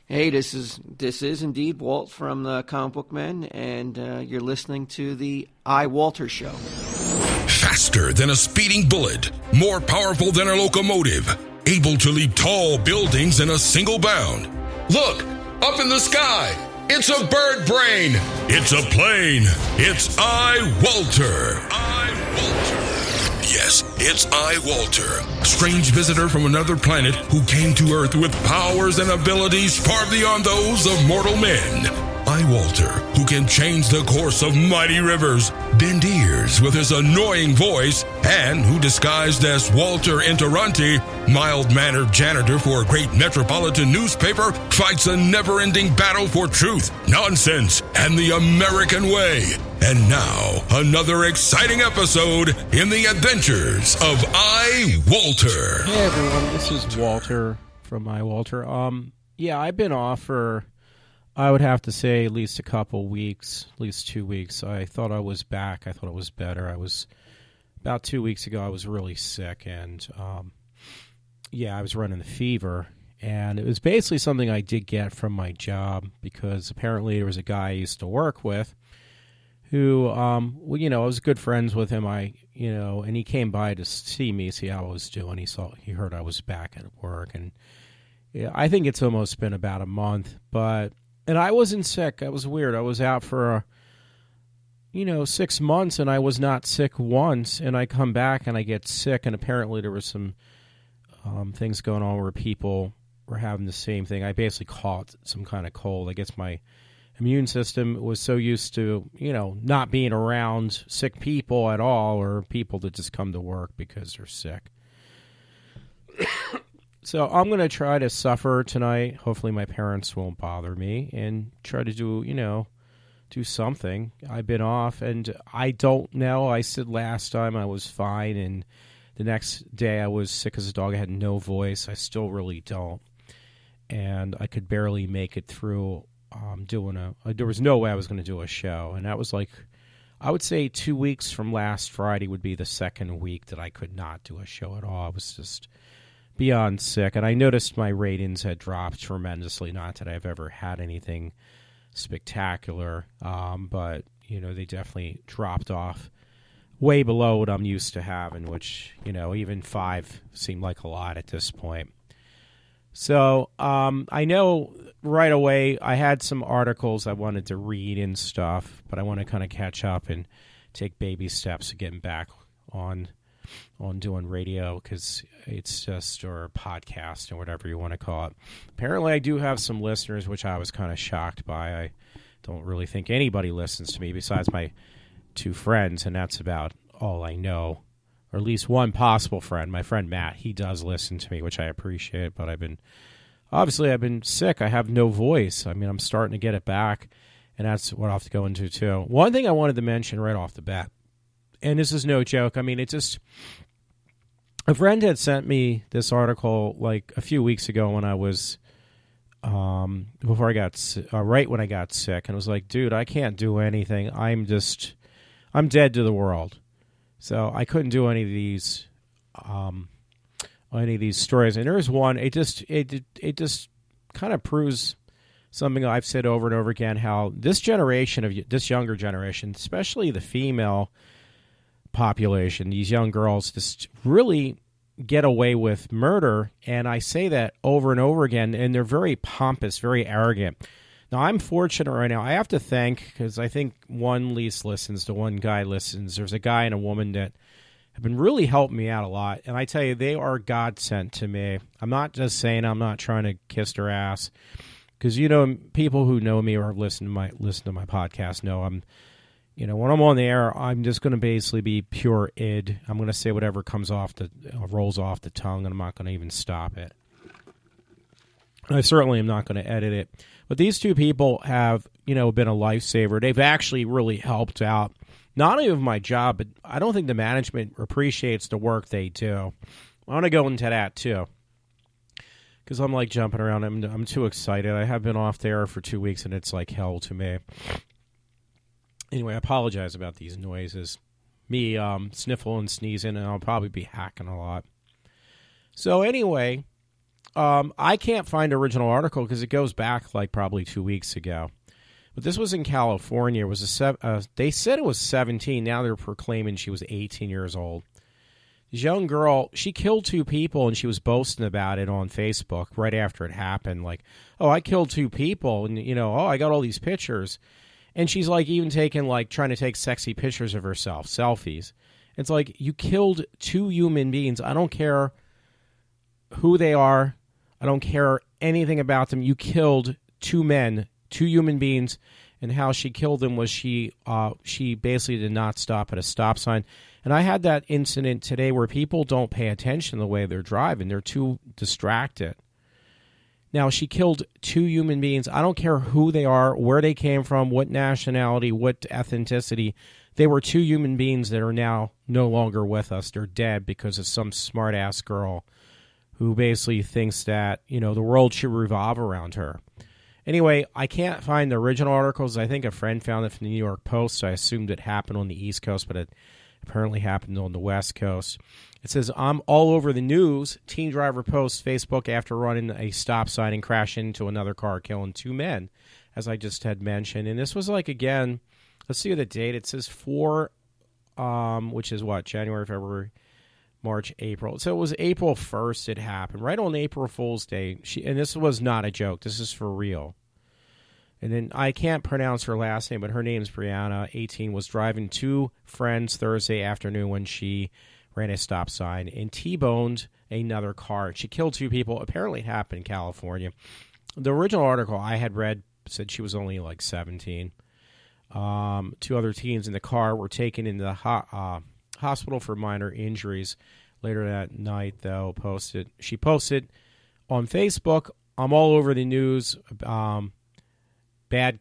Hey, this is indeed Walt from the Comic Book Men, and you're listening to the iWalter Show. Faster than a speeding bullet, more powerful than a locomotive, able to leap tall buildings in a single bound. Look, up in the sky, it's a bird brain, it's a plane, it's iWalter. Yes, it's iWalter, strange visitor from another planet who came to Earth with powers and abilities far beyond those of mortal men. iWalter, who can change the course of mighty rivers, bend ears with his annoying voice, and who disguised as Walter Interranti, mild-mannered janitor for a great metropolitan newspaper, fights a never-ending battle for truth, nonsense, and the American way. And now, another exciting episode in the adventures of iWalter. Hey everyone, this is Walter from iWalter. Yeah, I've been off for, I would have to say, at least a couple weeks, at least 2 weeks. I thought I was back. I thought it was better. About 2 weeks ago, I was really sick, and I was running a fever. And it was basically something I did get from my job, because apparently there was a guy I used to work with who, I was good friends with him. And he came by to see me, see how I was doing. He heard I was back at work, and I think it's almost been about a month. And I wasn't sick. That was weird. I was out for 6 months, and I was not sick once. And I come back and I get sick, and apparently there was some things going on where people were having the same thing. I basically caught some kind of cold. I guess my immune system was so used to, not being around sick people at all, or people that just come to work because they're sick. So I'm going to try to suffer tonight. Hopefully my parents won't bother me, and try to do something. I've been off, and I don't know. I said last time I was fine, and the next day I was sick as a dog. I had no voice. I still really don't. And I could barely make it through there was no way I was going to do a show. And that was I would say 2 weeks from last Friday would be the second week that I could not do a show at all. I was just beyond sick. And I noticed my ratings had dropped tremendously. Not that I've ever had anything spectacular, but, they definitely dropped off way below what I'm used to having, which, even 5 seemed like a lot at this point. So I know right away I had some articles I wanted to read and stuff, but I want to kind of catch up and take baby steps to getting back on doing radio, because it's just, or podcast or whatever you want to call it. Apparently I do have some listeners, which I was kind of shocked by. I don't really think anybody listens to me besides my 2 friends, and that's about all I know. Or at least one possible friend. My friend Matt, he does listen to me, which I appreciate, but I've been sick. I have no voice. I mean, I'm starting to get it back, and that's what I'll have to go into too. One thing I wanted to mention right off the bat, and this is no joke. I mean, a friend had sent me this article like a few weeks ago when I was, before I got, right when I got sick, and it was like, dude, I can't do anything. I'm dead to the world. So I couldn't do any of these stories. And there's one. It just kind of proves something I've said over and over again. How this younger generation, especially the female population, these young girls, just really get away with murder. And I say that over and over again. And they're very pompous, very arrogant. Now, I'm fortunate right now. I have to thank, because I think one lease listens to one guy listens. There's a guy and a woman that have been really helping me out a lot. And I tell you, they are God sent to me. I'm not just saying I'm not trying to kiss their ass. Because, people who know me or listen to my podcast know I'm, when I'm on the air, I'm just going to basically be pure id. I'm going to say whatever rolls off the tongue, and I'm not going to even stop it. I certainly am not going to edit it. But these 2 people have, been a lifesaver. They've actually really helped out, not only with my job, but I don't think the management appreciates the work they do. I want to go into that, too, because I'm, jumping around. I'm too excited. I have been off there for 2 weeks, and it's like hell to me. Anyway, I apologize about these noises. Me sniffling and sneezing, and I'll probably be hacking a lot. So anyway, I can't find the original article because it goes back like probably 2 weeks ago. But this was in California. It was they said it was 17. Now they're proclaiming she was 18 years old. This young girl, she killed 2 people, and she was boasting about it on Facebook right after it happened. Like, oh, I killed 2 people, and, I got all these pictures. And she's like even trying to take sexy pictures of herself, selfies. It's like, you killed 2 human beings. I don't care who they are. I don't care anything about them. You killed 2 men, 2 human beings, and how she killed them was she basically did not stop at a stop sign. And I had that incident today where people don't pay attention the way they're driving. They're too distracted. Now, she killed 2 human beings. I don't care who they are, where they came from, what nationality, what ethnicity. They were 2 human beings that are now no longer with us. They're dead because of some smart-ass girl who basically thinks that, the world should revolve around her. Anyway, I can't find the original articles. I think a friend found it from the New York Post, so I assumed it happened on the East Coast, but it apparently happened on the West Coast. It says, I'm all over the news. Teen driver posts Facebook after running a stop sign and crashing into another car, killing 2 men, as I just had mentioned. And this was again, let's see the date. It says 4, which is what, January, February, March, April. So it was April 1st it happened, right on April Fool's Day. And this was not a joke. This is for real. And then I can't pronounce her last name, but her name's Brianna, 18, was driving 2 friends Thursday afternoon when she ran a stop sign and T-boned another car. She killed 2 people. Apparently it happened in California. The original article I had read said she was only 17. 2 other teens in the car were taken into the hospital for minor injuries. Later that night, though, she posted on Facebook, I'm all over the news, bad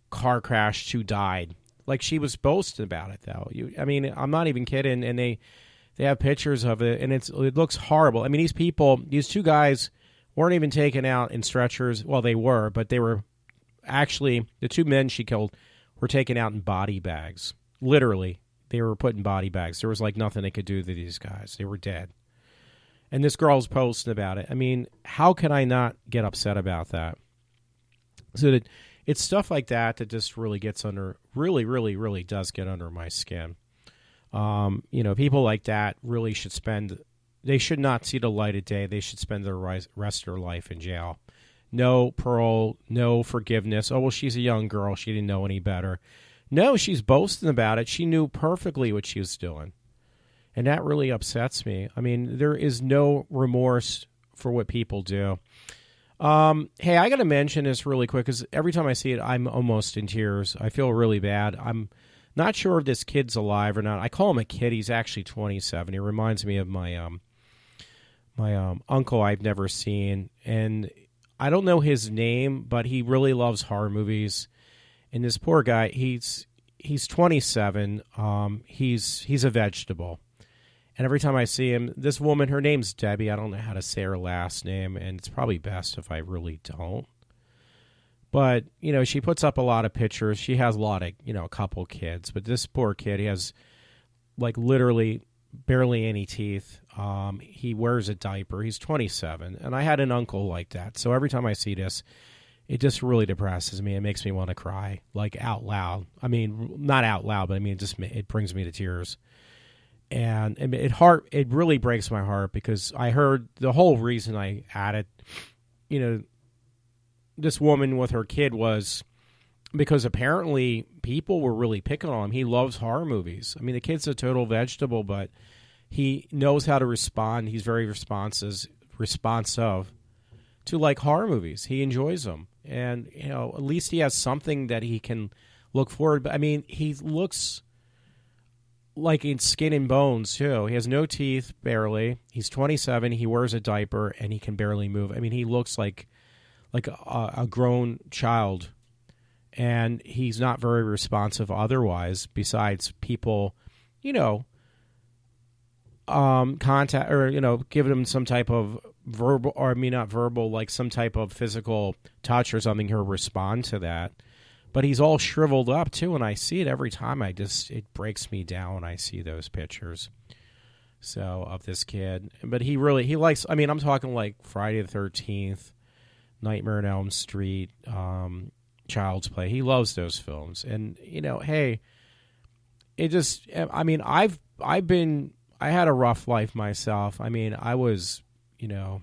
car crash, 2 died. Like, she was boasting about it, though. I'm not even kidding, and they have pictures of it, and it looks horrible. I mean, these 2 guys weren't even taken out in stretchers. Well, they were, but they were actually, the 2 men she killed were taken out in body bags. Literally, they were put in body bags. There was nothing they could do to these guys. They were dead. And this girl's posting about it. I mean, how can I not get upset about that? So it's stuff like that just really gets really, really, really does get under my skin. People like that really they should not see the light of day. They should spend the rest of their life in jail. No parole, no forgiveness. Oh, well, she's a young girl. She didn't know any better. No, she's boasting about it. She knew perfectly what she was doing. And that really upsets me. I mean, there is no remorse for what people do. Hey, I got to mention this really quick because every time I see it, I'm almost in tears. I feel really bad. I'm not sure if this kid's alive or not. I call him a kid. He's actually 27. He reminds me of my uncle I've never seen. And I don't know his name, but he really loves horror movies. And this poor guy, he's 27. He's a vegetable. And every time I see him, this woman, her name's Debbie. I don't know how to say her last name, and it's probably best if I really don't. But, she puts up a lot of pictures. She has a lot of, a couple kids. But this poor kid, he has, literally barely any teeth. He wears a diaper. He's 27. And I had an uncle like that. So every time I see this, it just really depresses me. It makes me want to cry, out loud. I mean, not out loud, but it brings me to tears. And it really breaks my heart because I heard the whole reason I added, this woman with her kid was because apparently people were really picking on him. He loves horror movies. I mean, the kid's a total vegetable, but he knows how to respond. He's very responsive to horror movies. He enjoys them. And, at least he has something that he can look forward. But I mean, he looks like in skin and bones, too. He has no teeth, barely. He's 27. He wears a diaper, and he can barely move. I mean, he looks like a grown child, and he's not very responsive otherwise, besides people, contact or, giving him some type of verbal, or not verbal, some type of physical touch or something. He'll respond to that. But he's all shriveled up, too, and I see it every time. It breaks me down when I see those pictures. So of this kid, but he likes. I mean, I'm talking like Friday the 13th, Nightmare on Elm Street, Child's Play. He loves those films, and hey, it just. I mean, I had a rough life myself. I mean, I was, I've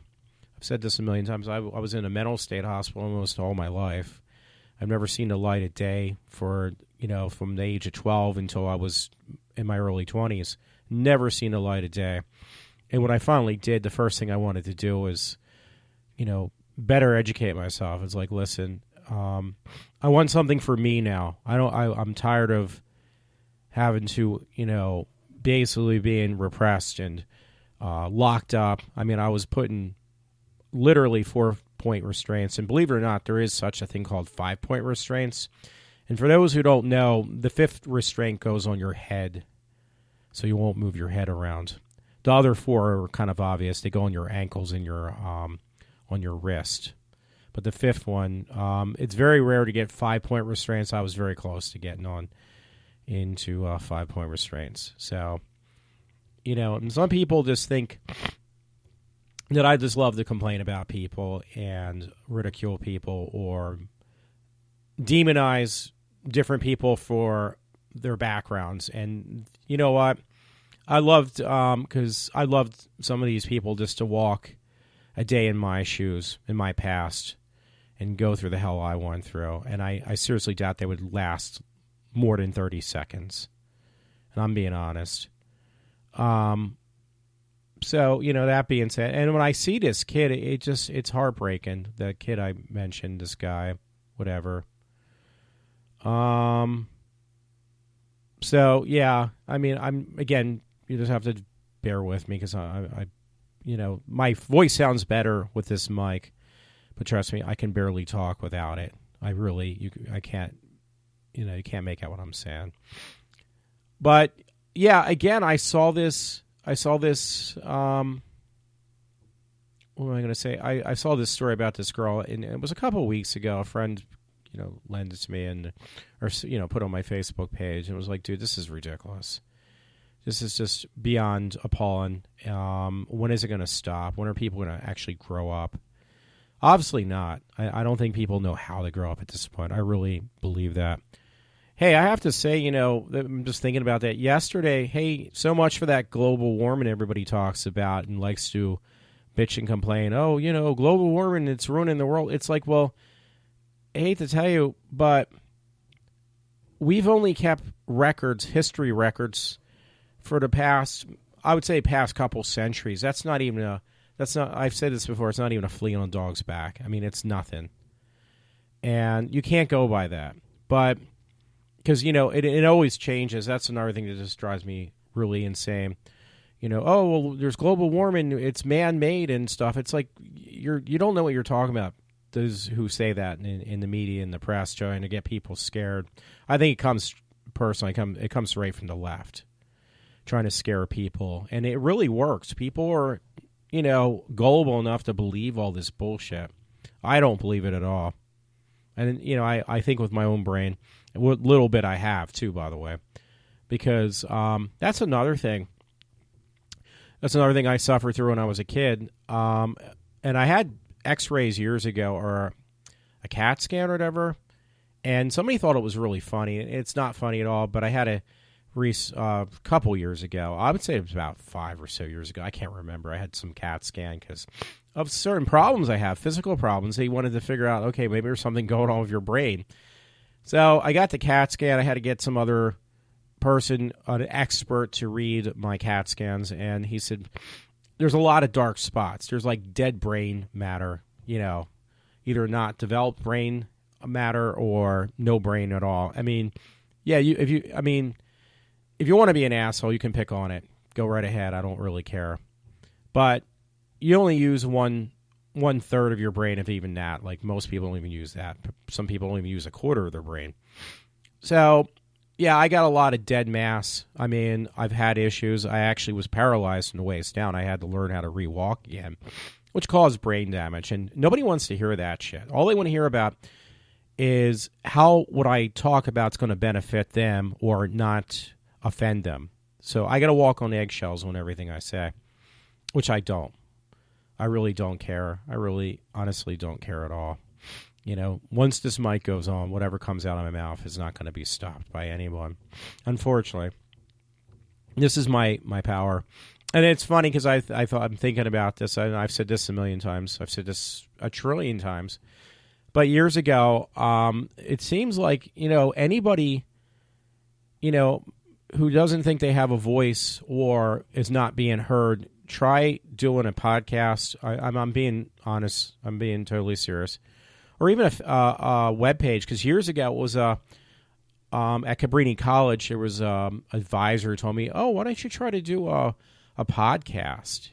said this a million times. I was in a mental state hospital almost all my life. I've never seen the light of day for from the age of 12 until I was in my early 20s. Never seen the light of day. And when I finally did, the first thing I wanted to do was, better educate myself. It's like, listen, I want something for me now. I'm tired of having to, basically being repressed and locked up. I mean, I was put in literally 4-point restraints. And believe it or not, there is such a thing called 5-point restraints. And for those who don't know, the 5th restraint goes on your head, so you won't move your head around. The other 4 are kind of obvious. They go on your ankles and on your wrist. But the 5th one, it's very rare to get 5-point restraints. I was very close to getting into 5-point restraints. So, and some people just think that I just love to complain about people and ridicule people or demonize different people for their backgrounds. And you know what? I loved, because I loved some of these people just to walk a day in my shoes, in my past, and go through the hell I went through. And I seriously doubt they would last more than 30 seconds. And I'm being honest. So, that being said, and when I see this kid, it's heartbreaking. The kid I mentioned, this guy, whatever. So yeah, I mean, you just have to bear with me because I my voice sounds better with this mic, but trust me, I can barely talk without it. I can't, you can't make out what I'm saying. But yeah, again, I saw this, what am I going to say? I saw this story about this girl, and it was a couple of weeks ago. A friend, lent it to me or put on my Facebook page, and it was like, dude, this is ridiculous. This is just beyond appalling. When is it going to stop? When are people going to actually grow up? Obviously not. I don't think people know how to grow up at this point. I really believe that. Hey, I have to say, I'm just thinking about that yesterday. Hey, so much for that global warming everybody talks about and likes to bitch and complain. Oh, global warming, it's ruining the world. It's like, well, I hate to tell you, but we've only kept history records, for the past couple centuries. I've said this before, it's not even a flea on a dog's back. I mean, it's nothing. And you can't go by that. But, because, it always changes. That's another thing that just drives me really insane. Oh, well, there's global warming, it's man-made and stuff. It's like, you don't know what you're talking about. Those who say that in the media and the press, trying to get people scared. I think it comes right from the left, trying to scare people, and it really works. People are, gullible enough to believe all this bullshit. I don't believe it at all, and I think with my own brain, what little bit I have too, by the way, because that's another thing. That's another thing I suffered through when I was a kid, and I had X-rays years ago, or a CAT scan or whatever, and somebody thought it was really funny. It's not funny at all, but I had a couple years ago. I would say it was about 5 or so years ago. I can't remember. I had some CAT scan because of certain problems I have, physical problems. They wanted to figure out, okay, maybe there's something going on with your brain. So I got the CAT scan. I had to get some other person, an expert, to read my CAT scans, and he said, there's a lot of dark spots. There's like dead brain matter, either not developed brain matter or no brain at all. I mean, yeah, if you want to be an asshole, you can pick on it. Go right ahead. I don't really care. But you only use one third of your brain, if even that. Like, most people don't even use that. Some people don't even use a quarter of their brain. So, yeah, I got a lot of dead mass. I mean, I've had issues. I actually was paralyzed from the waist down. I had to learn how to re-walk again, which caused brain damage. And nobody wants to hear that shit. All they want to hear about is how what I talk about is going to benefit them or not offend them. So I got to walk on eggshells on everything I say, which I don't. I really don't care. I really, honestly don't care at all. Once this mic goes on, whatever comes out of my mouth is not going to be stopped by anyone. Unfortunately, this is my power. And it's funny because I'm thinking about this, and I've said this a million times. I've said this a trillion times. But years ago, it seems like, anybody, who doesn't think they have a voice or is not being heard, try doing a podcast. I'm being honest. I'm being totally serious. Or even a web page, because years ago it was at Cabrini College. There was an advisor who told me, "Oh, why don't you try to do a podcast?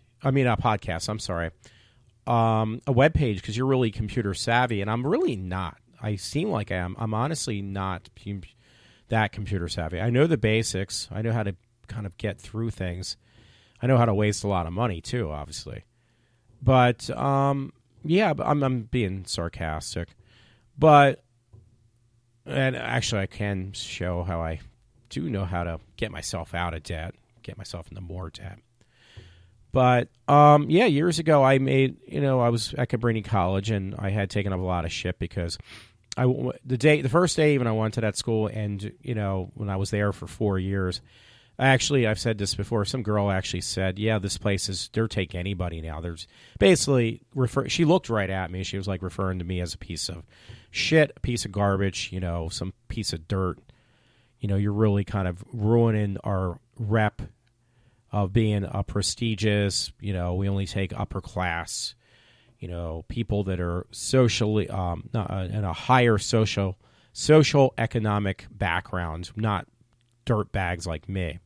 A web page, because you're really computer savvy." And I'm really not. I seem like I am. I'm honestly not that computer savvy. I know the basics. I know how to kind of get through things. I know how to waste a lot of money too, obviously. But yeah, but I'm being sarcastic. And actually I can show how I do know how to get myself out of debt, get myself into more debt. But yeah, years ago I was at Cabrini College, and I had taken up a lot of shit because the first day even I went to that school, and when I was there for 4 years, actually, I've said this before. Some girl actually said, "Yeah, this place they're taking anybody now." There's basically she looked right at me. She was like referring to me as a piece of shit, a piece of garbage, some piece of dirt. You're really kind of ruining our rep of being a prestigious. We only take upper class. People that are socially in a higher social economic background, not dirt bags like me.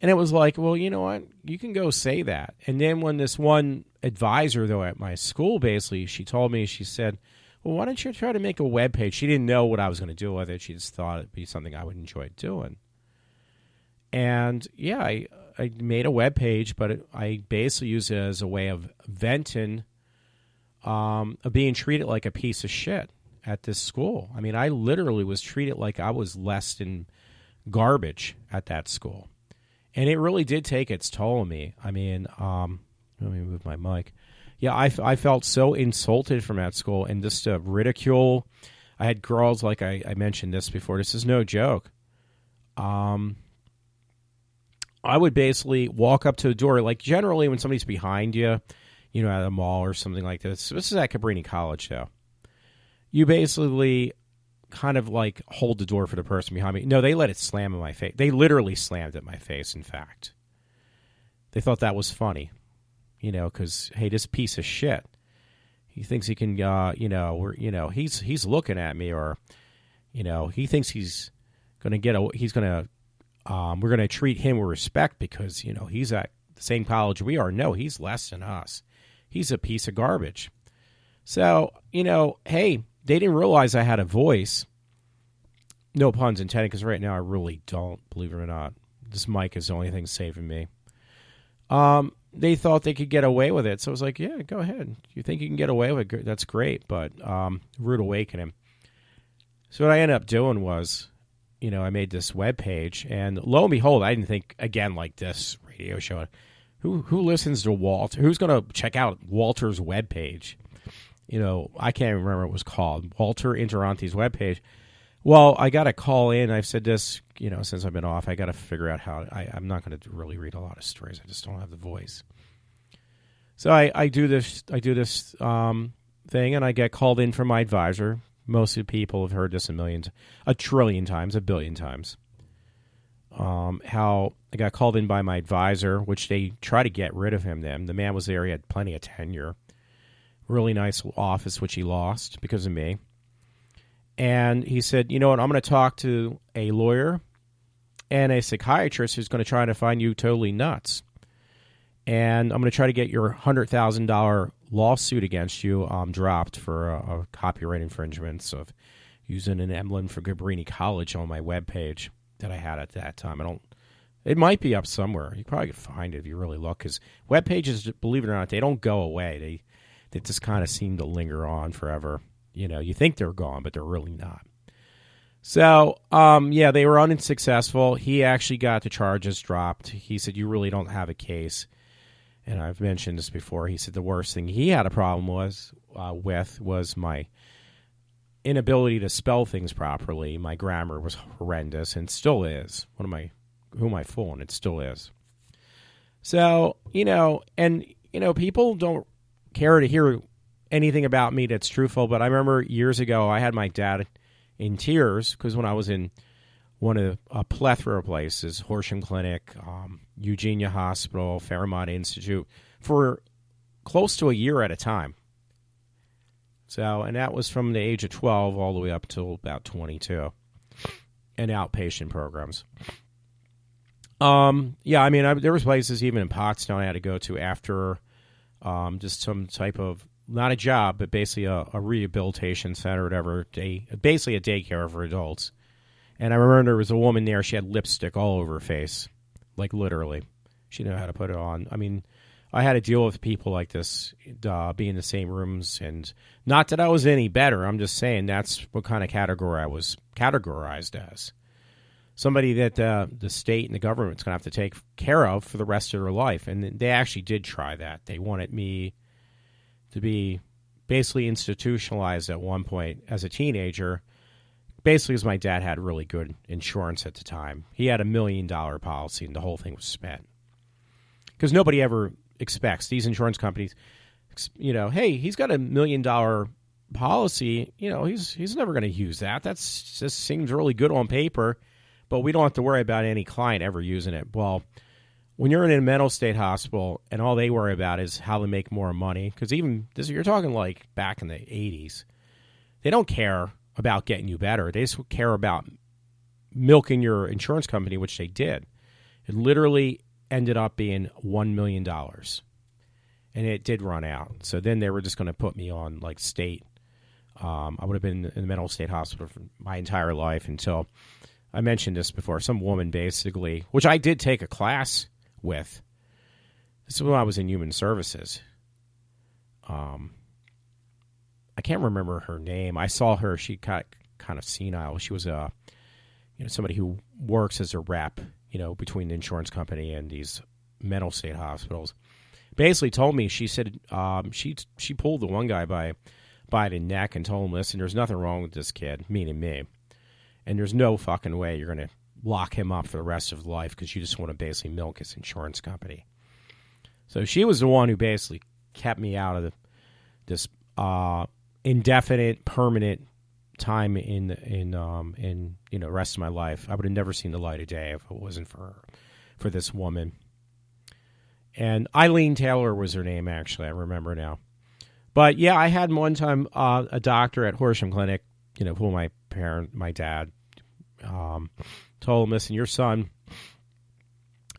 And it was like, well, you know what? You can go say that. And then when this one advisor, though, at my school, basically, she told me, she said, well, why don't you try to make a web page? She didn't know what I was going to do with it. She just thought it'd be something I would enjoy doing. And yeah, I made a web page, but I basically used it as a way of venting, of being treated like a piece of shit at this school. I mean, I literally was treated like I was less than garbage at that school. And it really did take its toll on me. I mean, let me move my mic. Yeah, I felt so insulted from that school, and just ridicule. I had girls, like I mentioned this before. This is no joke. I would basically walk up to the door. Like generally when somebody's behind you, at a mall or something like this. This is at Cabrini College, though. You basically kind of like hold the door for the person behind me. No, they let it slam in my face. They literally slammed at my face, in fact. They thought that was funny, because, hey, this piece of shit, he thinks he can, he's looking at me, or, he thinks he's going to we're going to treat him with respect because, he's at the same college we are. No, he's less than us. He's a piece of garbage. So, hey, they didn't realize I had a voice. No puns intended, because right now I really don't, believe it or not. This mic is the only thing saving me. They thought they could get away with it. So I was like, yeah, go ahead. You think you can get away with it? That's great. But rude awakening. So what I ended up doing was, I made this web page. And lo and behold, I didn't think, again, like this radio show, who listens to Walter? Who's going to check out Walter's web page? I can't even remember what it was called. Walter Interanti's webpage. Well, I got to call in. I've said this, since I've been off. I got to figure out how. I'm not going to really read a lot of stories. I just don't have the voice. So I do this. Thing, and I get called in from my advisor. Most of the people have heard this a trillion times, a billion times. How I got called in by my advisor, which they try to get rid of him. Then the man was there. He had plenty of tenure. Really nice office, which he lost because of me. And he said, you know what, I'm going to talk to a lawyer and a psychiatrist who's going to try to find you totally nuts. And I'm going to try to get your $100,000 lawsuit against you dropped for a copyright infringements of using an emblem for Cabrini College on my webpage that I had at that time. It might be up somewhere. You probably could find it if you really look, because web pages, believe it or not, they don't go away. They just kind of seem to linger on forever. You think they're gone, but they're really not. So, yeah, they were unsuccessful. He actually got the charges dropped. He said, you really don't have a case. And I've mentioned this before. He said the worst thing he had a problem with was my inability to spell things properly. My grammar was horrendous and still is. Who am I fooling? It still is. So, people don't care to hear anything about me that's truthful, but I remember years ago I had my dad in tears because when I was in one of a plethora of places, Horsham Clinic, Eugenia Hospital, Fairmont Institute, for close to a year at a time. So, and that was from the age of 12 all the way up till about 22, and outpatient programs. Yeah, I mean, there was places even in Pottstown I had to go to after just some type of, not a job, but basically a rehabilitation center or whatever, basically a daycare for adults. And I remember there was a woman there, she had lipstick all over her face, like literally. She didn't know how to put it on. I mean, I had to deal with people like this, be in the same rooms, and not that I was any better. I'm just saying that's what kind of category I was categorized as. Somebody that the state and the government's going to have to take care of for the rest of their life. And they actually did try that. They wanted me to be basically institutionalized at one point as a teenager, basically because my dad had really good insurance at the time. He had $1 million policy, and the whole thing was spent. Because nobody ever expects, these insurance companies, hey, he's got $1 million policy. He's never going to use that. That's just seems really good on paper. But we don't have to worry about any client ever using it. Well, when you're in a mental state hospital and all they worry about is how to make more money, because even this, you're talking like back in the 80s, they don't care about getting you better. They just care about milking your insurance company, which they did. It literally ended up being $1 million. And it did run out. So then they were just going to put me on like state. I would have been in the mental state hospital for my entire life until... I mentioned this before. Some woman basically, which I did take a class with. This is when I was in human services. I can't remember her name. I saw her. She got kind of senile. She was somebody who works as a rep, between the insurance company and these mental state hospitals. Basically told me, she said she pulled the one guy by the neck and told him, listen, there's nothing wrong with this kid, meaning me. And there's no fucking way you're going to lock him up for the rest of his life because you just want to basically milk his insurance company. So she was the one who basically kept me out of this indefinite, permanent time in the rest of my life. I would have never seen the light of day if it wasn't for this woman. And Eileen Taylor was her name, actually. I remember now. But yeah, I had one time a doctor at Horsham Clinic, who my dad told him, listen, your son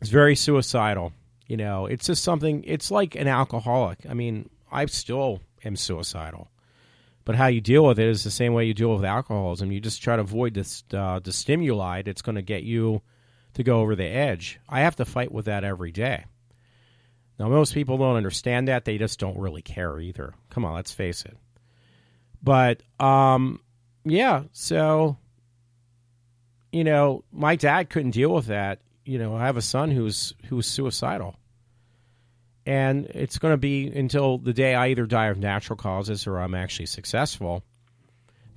is very suicidal. It's just something, it's like an alcoholic. I mean, I still am suicidal. But how you deal with it is the same way you deal with alcoholism. You just try to avoid the stimuli that's going to get you to go over the edge. I have to fight with that every day. Now, most people don't understand that. They just don't really care either. Come on, let's face it. But, yeah, so, my dad couldn't deal with that. I have a son who's suicidal. And it's going to be until the day I either die of natural causes or I'm actually successful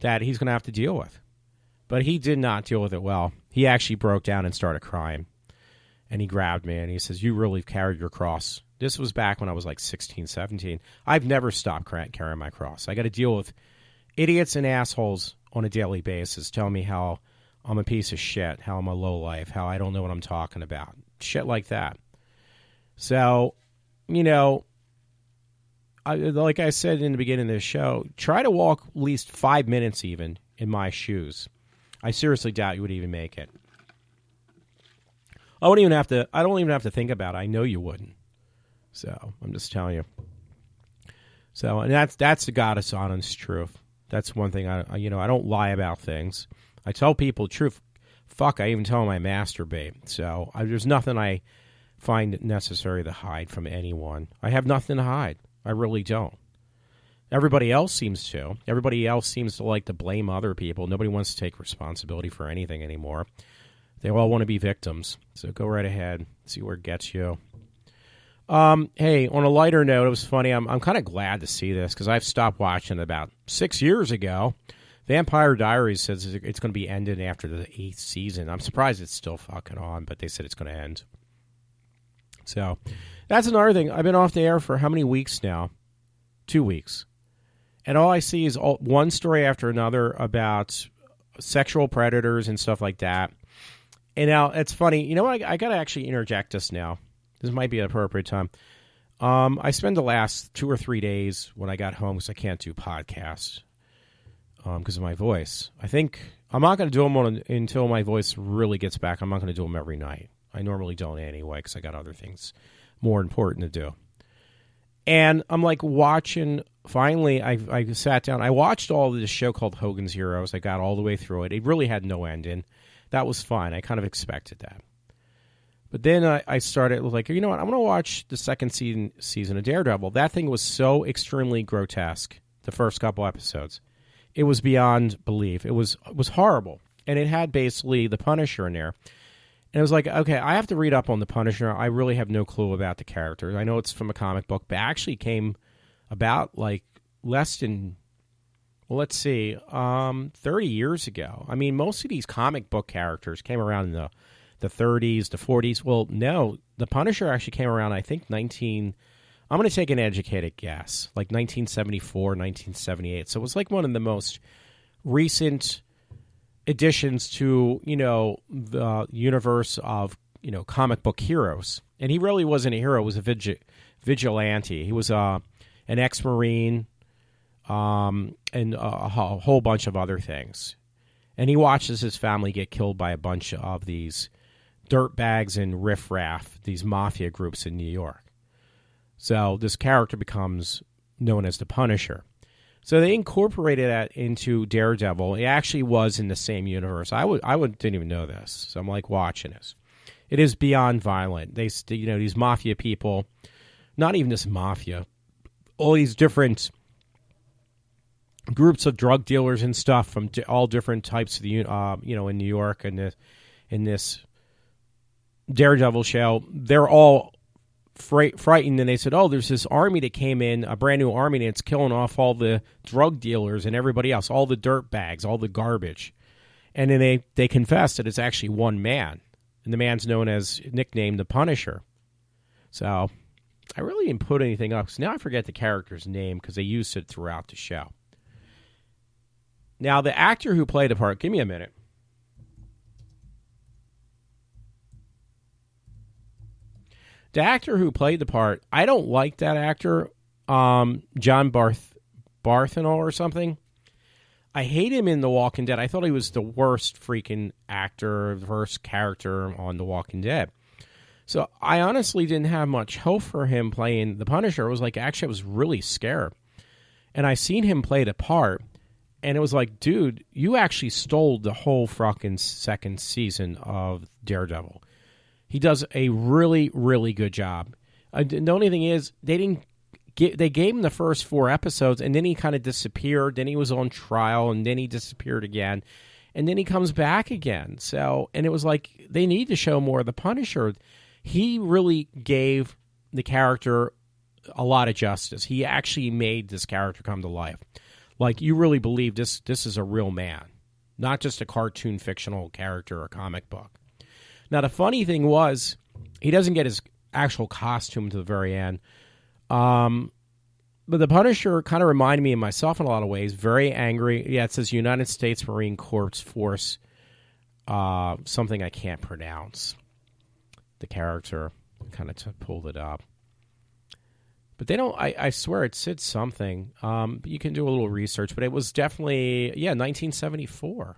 that he's going to have to deal with. But he did not deal with it well. He actually broke down and started crying. And he grabbed me and he says, you really carried your cross. This was back when I was like 16, 17. I've never stopped carrying my cross. I got to deal with idiots and assholes on a daily basis telling me how I'm a piece of shit, how I'm a lowlife, how I don't know what I'm talking about. Shit like that. So, like I said in the beginning of this show, try to walk at least 5 minutes even in my shoes. I seriously doubt you would even make it. I don't even have to think about it. I know you wouldn't. So I'm just telling you. So, and that's the goddess honest truth. That's one thing I don't lie about things. I tell people the truth. Fuck, I even tell them I masturbate. So there's nothing I find necessary to hide from anyone. I have nothing to hide. I really don't. Everybody else seems to. Everybody else seems to like to blame other people. Nobody wants to take responsibility for anything anymore. They all want to be victims. So go right ahead. See where it gets you. Hey, on a lighter note, it was funny. I'm kind of glad to see this because I've stopped watching about 6 years ago. Vampire Diaries says it's going to be ended after the 8th season. I'm surprised it's still fucking on, but they said it's going to end. So that's another thing. I've been off the air for how many weeks now? 2 weeks. And all I see is one story after another about sexual predators and stuff like that. And now, it's funny. You know what? I got to actually interject this now. This might be an appropriate time. I spent the last 2 or 3 days when I got home because I can't do podcasts because of my voice. I think I'm not going to do them until my voice really gets back. I'm not going to do them every night. I normally don't anyway because I got other things more important to do. And I'm like watching, finally, I sat down. I watched all of this show called Hogan's Heroes. I got all the way through it. It really had no ending. That was fine. I kind of expected that. But then I started like, you know what? I'm going to watch the second season of Daredevil. That thing was so extremely grotesque, the first couple episodes. It was beyond belief. It was horrible. And it had basically the Punisher in there. And it was like, okay, I have to read up on the Punisher. I really have no clue about the character. I know it's from a comic book, but it actually came about like less than, well, let's see, 30 years ago. I mean, most of these comic book characters came around in the 30s, the 40s. Well, no, the Punisher actually came around, I think, I'm going to take an educated guess, like 1974, 1978. So it was like one of the most recent additions to, the universe of, comic book heroes. And he really wasn't a hero. He was a vigilante. He was an ex-Marine and a whole bunch of other things. And he watches his family get killed by a bunch of these dirtbags and riffraff, these mafia groups in New York. So this character becomes known as the Punisher. So they incorporated that into Daredevil. It actually was in the same universe. I didn't even know this. So I'm like watching this. It is beyond violent. These mafia people, not even this mafia, all these different groups of drug dealers and stuff from all different types of in New York and in this Daredevil show, they're all frightened, and they said, oh, there's this army that came in, a brand new army, and it's killing off all the drug dealers and everybody else, all the dirt bags, all the garbage. And then they confessed that it's actually one man, and the man's nicknamed the Punisher. So I really didn't put anything up, because now I forget the character's name because they used it throughout the show. Now, the actor who played the part, give me a minute. The actor who played the part, I don't like that actor, John Barthenol or something. I hate him in The Walking Dead. I thought he was the worst freaking actor, the worst character on The Walking Dead. So I honestly didn't have much hope for him playing the Punisher. It was like, actually, I was really scared. And I seen him play the part, and it was like, dude, you actually stole the whole fucking second season of Daredevil. He does a really, really good job. The only thing is, they gave him the first 4 episodes, and then he kind of disappeared. Then he was on trial, and then he disappeared again. And then he comes back again. And it was like, they need to show more of the Punisher. He really gave the character a lot of justice. He actually made this character come to life. Like, you really believe this is a real man, not just a cartoon fictional character or comic book. Now, the funny thing was, he doesn't get his actual costume to the very end. But the Punisher kind of reminded me of myself in a lot of ways. Very angry. Yeah, it says United States Marine Corps Force. Something I can't pronounce. The character. Kind of pulled it up. But they don't, I swear it said something. You can do a little research. But it was definitely, 1974.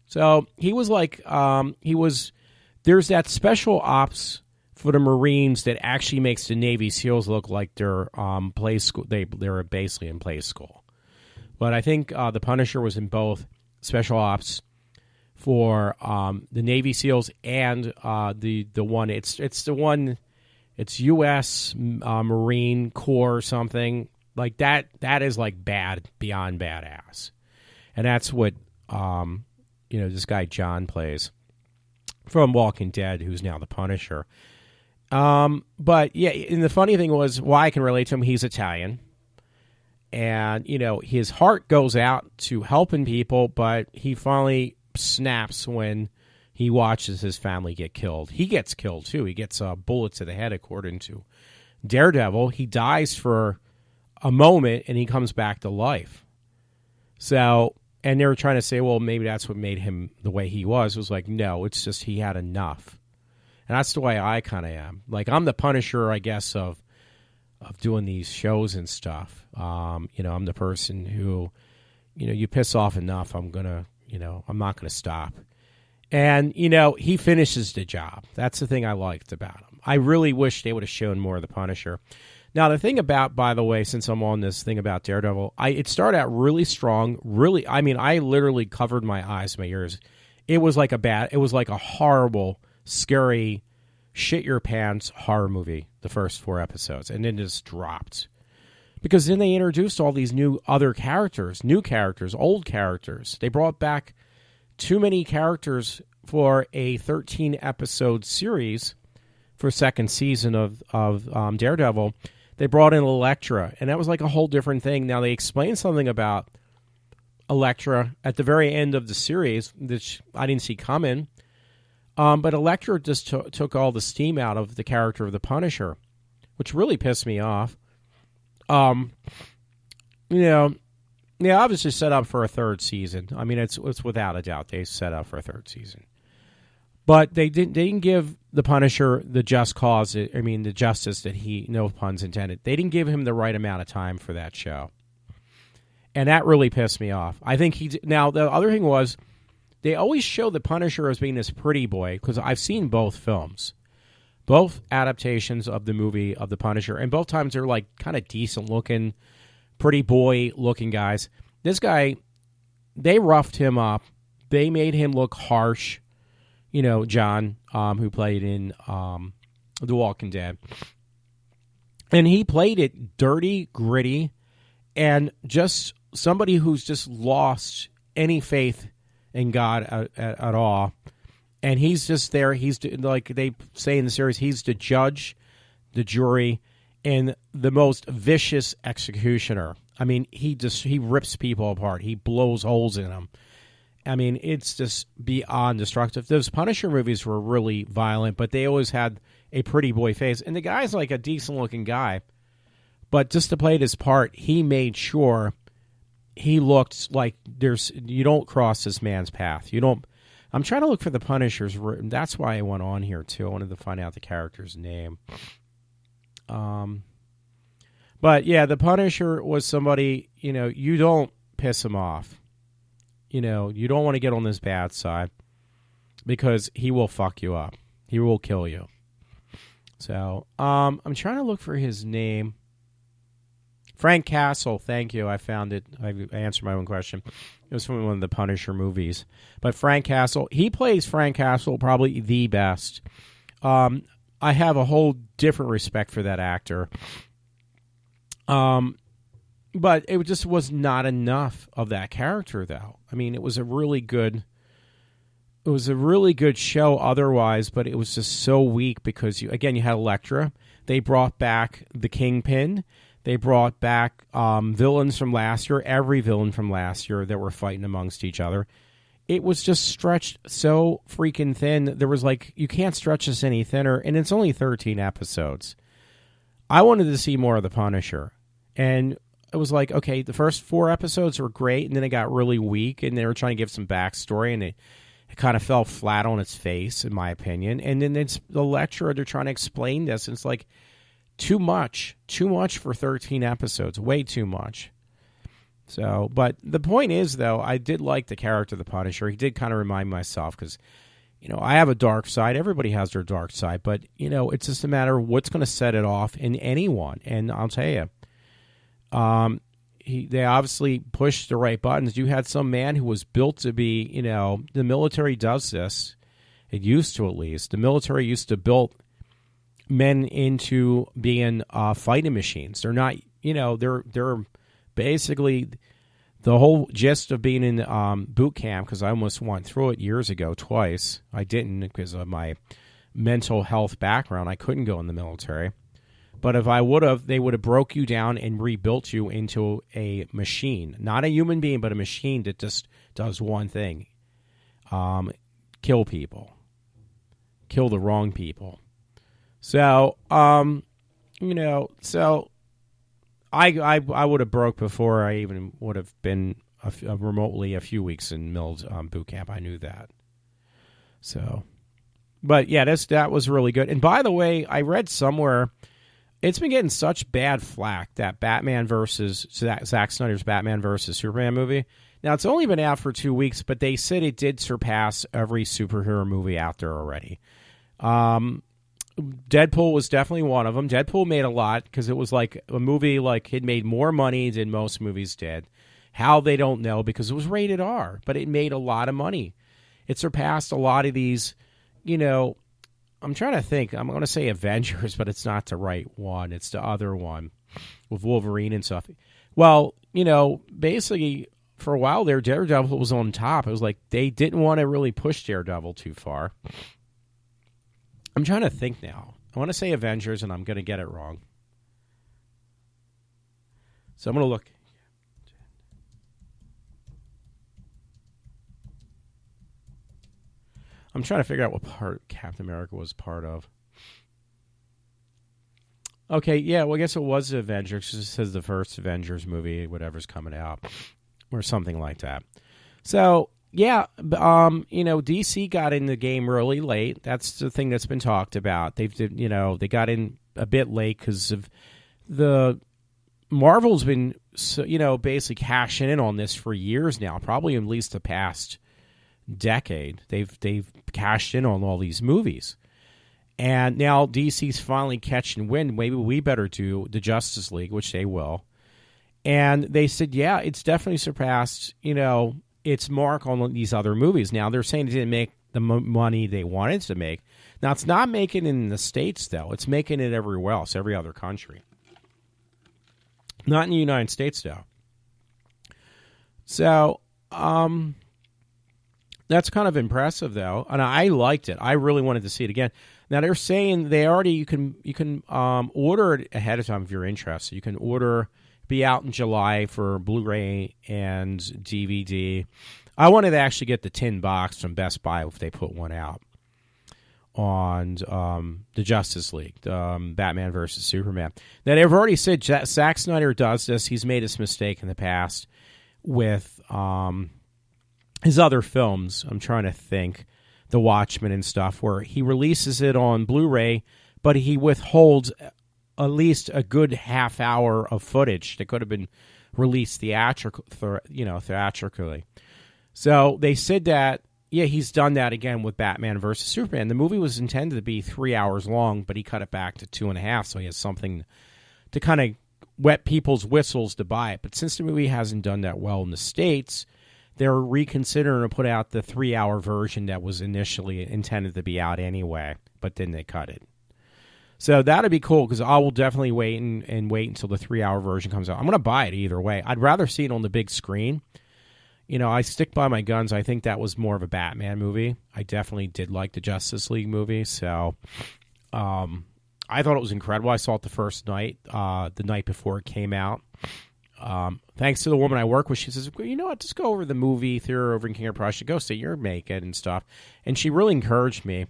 So he was like, there's that special ops for the Marines that actually makes the Navy SEALs look like they're play school. They're basically in play school. But I think the Punisher was in both special ops for the Navy SEALs and the one. It's the one. It's U.S. Marine Corps or something. Like that is like bad beyond badass. And that's what this guy John plays from Walking Dead, who's now the Punisher. But yeah, and the funny thing was why I can relate to him, he's Italian. And, his heart goes out to helping people, but he finally snaps when he watches his family get killed. He gets killed, too. He gets a bullet to the head, according to Daredevil. He dies for a moment, and he comes back to life. So, and they were trying to say, well, maybe that's what made him the way he was. It was like, no, it's just he had enough. And that's the way I kind of am. Like, I'm the Punisher, I guess, of doing these shows and stuff. I'm the person who, you piss off enough, I'm not going to stop. And, he finishes the job. That's the thing I liked about him. I really wish they would have shown more of the Punisher. Now, the thing about, by the way, since I'm on this thing about Daredevil, it started out really strong. Really, I literally covered my eyes, my ears. It was like a horrible, scary, shit your pants horror movie, the first 4 episodes, and then just dropped. Because then they introduced all these new characters, old characters. They brought back too many characters for a 13-episode series for second season of Daredevil. They brought in Elektra, and that was like a whole different thing. Now, they explained something about Elektra at the very end of the series, which I didn't see coming. But Elektra just took all the steam out of the character of the Punisher, which really pissed me off. Obviously set up for a third season. I mean, it's without a doubt they set up for a third season. But they didn't give the Punisher the just cause. The justice that he, no puns intended. They didn't give him the right amount of time for that show, and that really pissed me off. I think now the other thing was they always show the Punisher as being this pretty boy because I've seen both films, both adaptations of the movie of the Punisher, and both times they're like kind of decent looking, pretty boy looking guys. This guy, they roughed him up. They made him look harsh. John, who played in The Walking Dead. And he played it dirty, gritty, and just somebody who's just lost any faith in God at all. And he's just there. He's like they say in the series, he's the judge, the jury, and the most vicious executioner. I mean, he rips people apart. He blows holes in them. I mean, it's just beyond destructive. Those Punisher movies were really violent, but they always had a pretty boy face. And the guy's like a decent-looking guy. But just to play this part, he made sure he looked like you don't cross this man's path. You don't. I'm trying to look for the Punishers. That's why I went on here, too. I wanted to find out the character's name. But, yeah, the Punisher was somebody, you don't piss him off. You don't want to get on his bad side because he will fuck you up. He will kill you. So, I'm trying to look for his name. Frank Castle, thank you. I found it. I answered my own question. It was from one of the Punisher movies. But Frank Castle, he plays Frank Castle probably the best. I have a whole different respect for that actor. But it just was not enough of that character, though. I mean, it was a really good show otherwise, but it was just so weak because, you had Elektra. They brought back the Kingpin. They brought back villains from last year, every villain from last year that were fighting amongst each other. It was just stretched so freaking thin. There was like, you can't stretch this any thinner, and it's only 13 episodes. I wanted to see more of the Punisher, and it was like, okay, the first 4 episodes were great, and then it got really weak, and they were trying to give some backstory, and it kind of fell flat on its face, in my opinion. And then it's the lecturer, they're trying to explain this, and it's like too much for 13 episodes, way too much. So, but the point is, though, I did like the character of the Punisher. He did kind of remind myself because, I have a dark side. Everybody has their dark side, but, it's just a matter of what's going to set it off in anyone. And I'll tell you, they obviously pushed the right buttons. You had some man who was built to be, the military does this. It used to, at least. The military used to build men into being fighting machines. They're not they're basically the whole gist of being in boot camp, because I almost went through it years ago twice. I didn't because of my mental health background. I couldn't go in the military. But if I would have, they would have broke you down and rebuilt you into a machine. Not a human being, but a machine that just does one thing. Kill people. Kill the wrong people. So, so I would have broke before I even would have been remotely a few weeks in boot camp. I knew that. So, but yeah, that was really good. And by the way, I read somewhere it's been getting such bad flack, that Zack Snyder's Batman versus Superman movie. Now, it's only been out for 2 weeks, but they said it did surpass every superhero movie out there already. Deadpool was definitely one of them. Deadpool made a lot because it was like a movie like it made more money than most movies did. How, they don't know, because it was rated R, but it made a lot of money. It surpassed a lot of these, I'm trying to think. I'm going to say Avengers, but it's not the right one. It's the other one with Wolverine and stuff. Well, basically for a while there, Daredevil was on top. It was like they didn't want to really push Daredevil too far. I'm trying to think now. I want to say Avengers, and I'm going to get it wrong. So I'm going to look. I'm trying to figure out what part Captain America was part of. Okay, yeah, well, I guess it was the Avengers. It says the first Avengers movie, whatever's coming out, or something like that. So, yeah, DC got in the game really late. That's the thing that's been talked about. They got in a bit late because of the Marvel's been, basically cashing in on this for years now, probably at least the past decade. They've cashed in on all these movies, and now DC's finally catching wind. Maybe we better do the Justice League, which they will. And they said, yeah, it's definitely surpassed its mark on these other movies. Now they're saying it didn't make the money they wanted to make. Now it's not making it in the States though. It's making it everywhere else, every other country. Not in the United States though. So that's kind of impressive, though, and I liked it. I really wanted to see it again. Now they're saying you can order it ahead of time if you're interested. You can be out in July for Blu-ray and DVD. I wanted to actually get the tin box from Best Buy if they put one out on the Justice League, Batman versus Superman. Now they've already said Zack Snyder does this. He's made this mistake in the past with his other films. I'm trying to think, The Watchmen and stuff, where he releases it on Blu-ray, but he withholds at least a good half hour of footage that could have been released theatrically. So they said that, yeah, he's done that again with Batman versus Superman. The movie was intended to be 3 hours long, but he cut it back to 2.5, so he has something to kind of wet people's whistles to buy it. But since the movie hasn't done that well in the States, they're reconsidering to put out the 3-hour version that was initially intended to be out anyway, but then they cut it. So that'd be cool, because I will definitely wait until the 3-hour version comes out. I'm going to buy it either way. I'd rather see it on the big screen. I stick by my guns. I think that was more of a Batman movie. I definitely did like the Justice League movie, so I thought it was incredible. I saw it the first night, the night before it came out. Thanks to the woman I work with, she says, well, you know what, just go over the movie theater over in King of Prussia, go see your make-it and stuff. And she really encouraged me.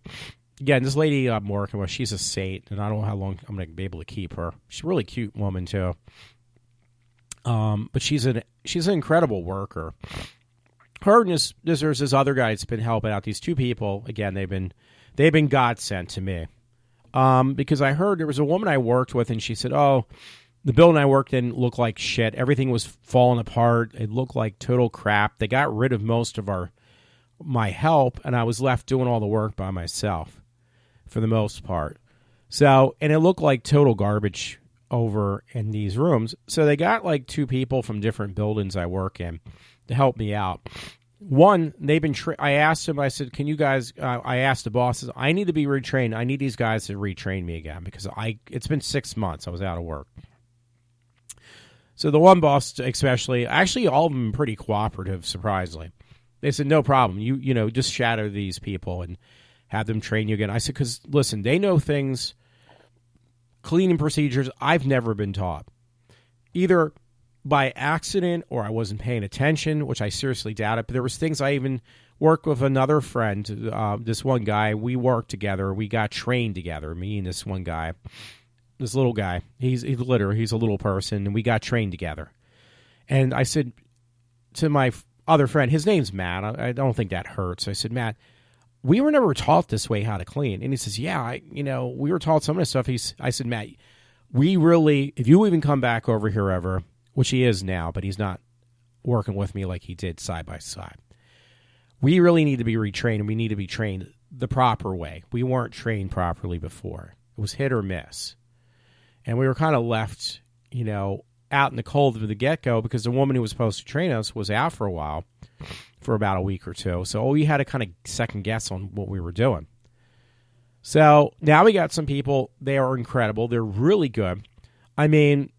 Again, this lady I'm working with, she's a saint, and I don't know how long I'm going to be able to keep her. She's a really cute woman, too. But she's an incredible worker. Her and there's this other guy that's been helping out. These two people, again, they've been God sent to me. Because I heard there was a woman I worked with, and she said, oh, the building I worked in looked like shit. Everything was falling apart. It looked like total crap. They got rid of most of my help, and I was left doing all the work by myself for the most part. So, and it looked like total garbage over in these rooms. So they got like two people from different buildings I work in to help me out. One, they've been. I asked them. I said, "Can you guys?" I asked the bosses. I need to be retrained. I need these guys to retrain me again because it's been 6 months. I was out of work. So the one boss especially, actually all of them pretty cooperative, surprisingly. They said, no problem. You know, just shadow these people and have them train you again. I said, because, listen, they know things, cleaning procedures I've never been taught. Either by accident or I wasn't paying attention, which I seriously doubt it. But there was things I even worked with another friend, this one guy. We worked together. We got trained together, me and this one guy. This little guy, he's a little person, and we got trained together. And I said to my other friend, his name's Matt. I don't think that hurts. I said, Matt, we were never taught this way how to clean. And he says, yeah, we were taught some of this stuff. I said, Matt, we really, if you even come back over here ever, which he is now, but he's not working with me like he did side by side. We really need to be retrained, and we need to be trained the proper way. We weren't trained properly before. It was hit or miss. And we were kind of left, out in the cold from the get-go because the woman who was supposed to train us was out for a while, for about a week or two. So we had to kind of second guess on what we were doing. So now we got some people. They are incredible. They're really good. I mean,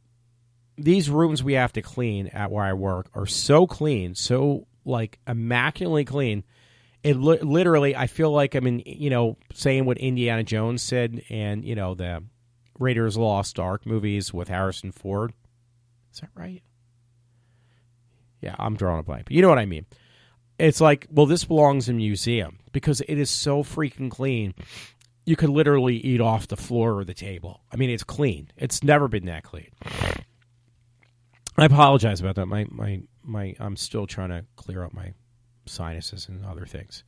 these rooms we have to clean at where I work are so clean, so immaculately clean. It literally, I feel like I'm in, saying what Indiana Jones said and, the Raiders of the Lost Ark movies with Harrison Ford. Is that right? Yeah, I'm drawing a blank. But you know what I mean. It's like, well, this belongs in a museum because it is so freaking clean. You could literally eat off the floor or the table. I mean, it's clean. It's never been that clean. I apologize about that. I'm still trying to clear up my sinuses and other things.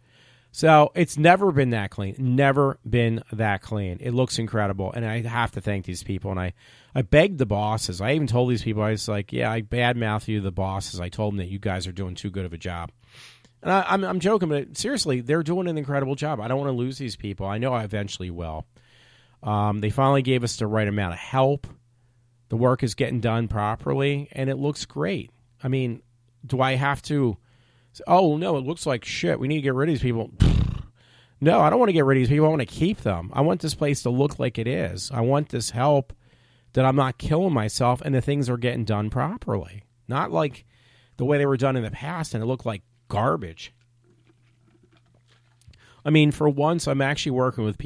So it's never been that clean. Never been that clean. It looks incredible, and I have to thank these people. And I begged the bosses. I even told these people, I was like, yeah, I badmouth you, the bosses. I told them that you guys are doing too good of a job. And I'm joking, but seriously, they're doing an incredible job. I don't want to lose these people. I know I eventually will. They finally gave us the right amount of help. The work is getting done properly, and it looks great. I mean, do I have to... Oh, no, it looks like shit. We need to get rid of these people. No, I don't want to get rid of these people. I want to keep them. I want this place to look like it is. I want this help that I'm not killing myself and the things are getting done properly. Not like the way they were done in the past and it looked like garbage. I mean, for once, I'm actually working with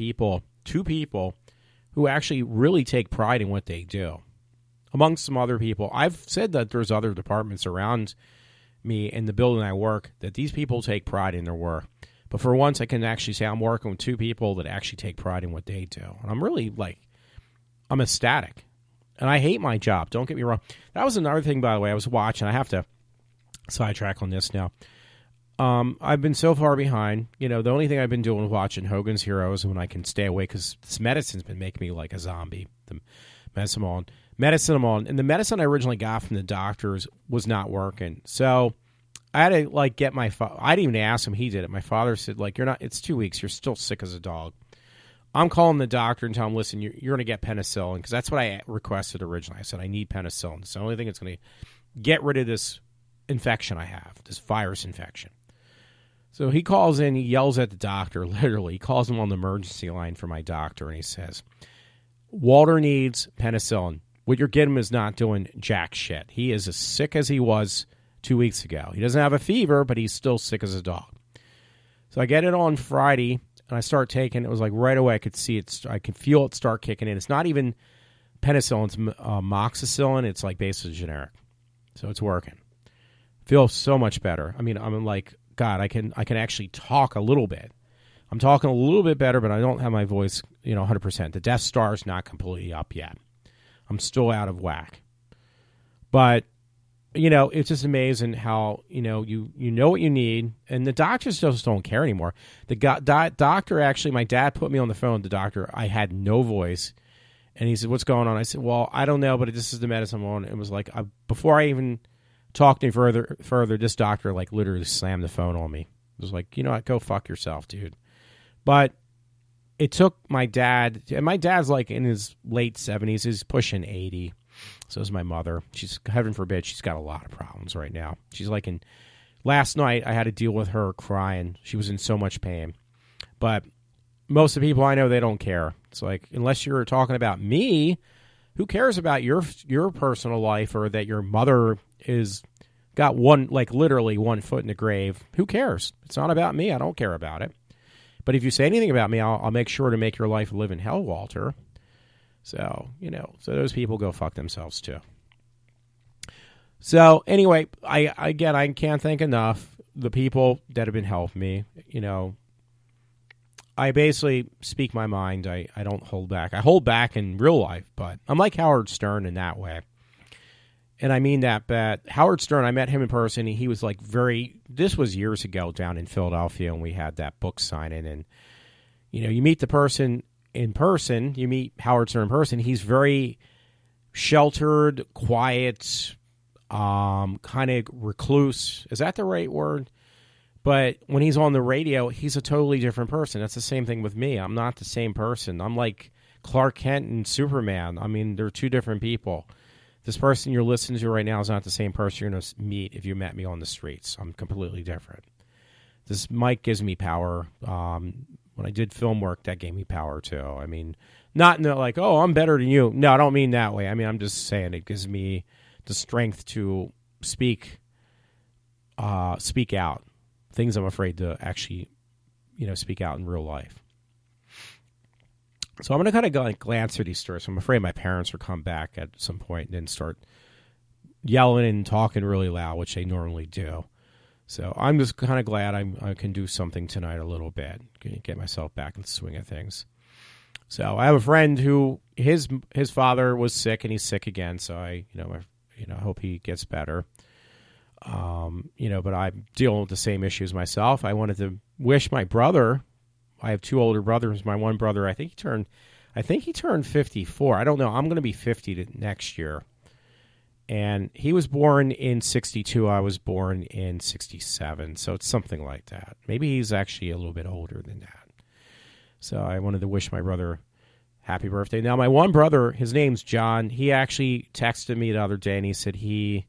two people, who actually really take pride in what they do. Amongst some other people, I've said that there's other departments around me in the building I work that these people take pride in their work. But for once, I can actually say I'm working with two people that actually take pride in what they do. And I'm really I'm ecstatic. And I hate my job. Don't get me wrong. That was another thing, by the way, I was watching. I have to sidetrack on this now. I've been so far behind. The only thing I've been doing is watching Hogan's Heroes when I can stay away because this medicine's been making me like a zombie. The medicine I'm on. And the medicine I originally got from the doctors was not working. So I had to get my I didn't even ask him. He did it. My father said, it's 2 weeks. You're still sick as a dog. I'm calling the doctor and telling him, listen, you're going to get penicillin because that's what I requested originally. I said, I need penicillin. It's the only thing that's going to get rid of this infection I have, this virus infection. So he calls in, he yells at the doctor, literally. He calls him on the emergency line for my doctor, and he says, Walter needs penicillin. What you're getting him is not doing jack shit. He is as sick as he was 2 weeks ago. He doesn't have a fever, but he's still sick as a dog. So I get it on Friday, and I start taking it. It was like right away I could see it. I could feel it start kicking in. It's not even penicillin. It's amoxicillin. It's basically generic. So it's working. Feels so much better. I mean, I'm like, God, I can actually talk a little bit. I'm talking a little bit better, but I don't have my voice, 100%. The Death Star's not completely up yet. I'm still out of whack. But, it's just amazing how, you know what you need. And the doctors just don't care anymore. The doctor, actually, my dad put me on the phone with the doctor. I had no voice. And he said, what's going on? I said, well, I don't know, but this is the medicine I'm on. It was like, before I even talked any further, this doctor, literally slammed the phone on me. It was like, you know what, go fuck yourself, dude. But it took my dad, and my dad's in his late 70s. He's pushing 80. So is my mother. She's, heaven forbid, she's got a lot of problems right now. She's last night I had to deal with her crying. She was in so much pain. But most of the people I know, they don't care. It's unless you're talking about me, Who cares about your personal life, or that your mother is got one, like literally one foot in the grave? Who cares? It's not about me. I don't care about it. But if you say anything about me, I'll make sure to make your life live in hell, Walter. So, so those people go fuck themselves too. So anyway, I can't thank enough the people that have been helping me. I basically speak my mind. I don't hold back. I hold back in real life, but I'm like Howard Stern in that way. And I mean that, but Howard Stern, I met him in person. He was like this was years ago down in Philadelphia, and we had that book signing. And, you meet the person in person, you meet Howard Stern in person. He's very sheltered, quiet, kind of recluse. Is that the right word? But when he's on the radio, he's a totally different person. That's the same thing with me. I'm not the same person. I'm like Clark Kent and Superman. I mean, they're two different people. This person you're listening to right now is not the same person you're going to meet if you met me on the streets. I'm completely different. This mic gives me power. When I did film work, that gave me power too. I mean, not in the like, oh, I'm better than you. No, I don't mean that way. I mean, I'm just saying it gives me the strength to speak out. Things I'm afraid to actually, speak out in real life. So I'm going to kind of glance through these stories. I'm afraid my parents will come back at some point and then start yelling and talking really loud, which they normally do. So I'm just kind of glad I can do something tonight a little bit, get myself back in the swing of things. So I have a friend who his father was sick and he's sick again. So I hope he gets better. But I'm dealing with the same issues myself. I wanted to wish my brother. I have two older brothers. My one brother, I think he turned 54. I don't know. I'm going to be 50 next year. And he was born in 62. I was born in 67. So it's something like that. Maybe he's actually a little bit older than that. So I wanted to wish my brother happy birthday. Now, my one brother, his name's John. He actually texted me the other day, and he said I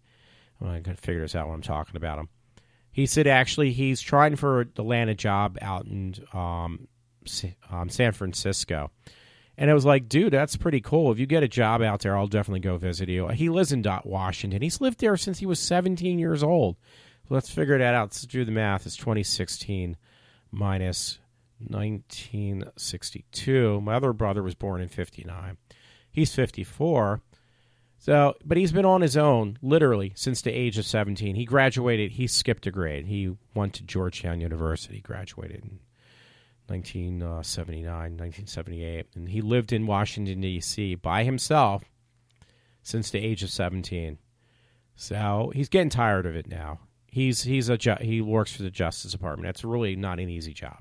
got to figure this out when I'm talking about him. He said actually he's trying to land a job out in San Francisco. And I was like, dude, that's pretty cool. If you get a job out there, I'll definitely go visit you. He lives in Washington. He's lived there since he was 17 years old. Let's figure that out. Let's do the math. It's 2016 minus 1962. My other brother was born in 59. He's 54. So, but he's been on his own, literally, since the age of 17. He graduated. He skipped a grade. He went to Georgetown University, graduated in 1979, 1978. And he lived in Washington, D.C. by himself since the age of 17. So he's getting tired of it now. He works for the Justice Department. That's really not an easy job.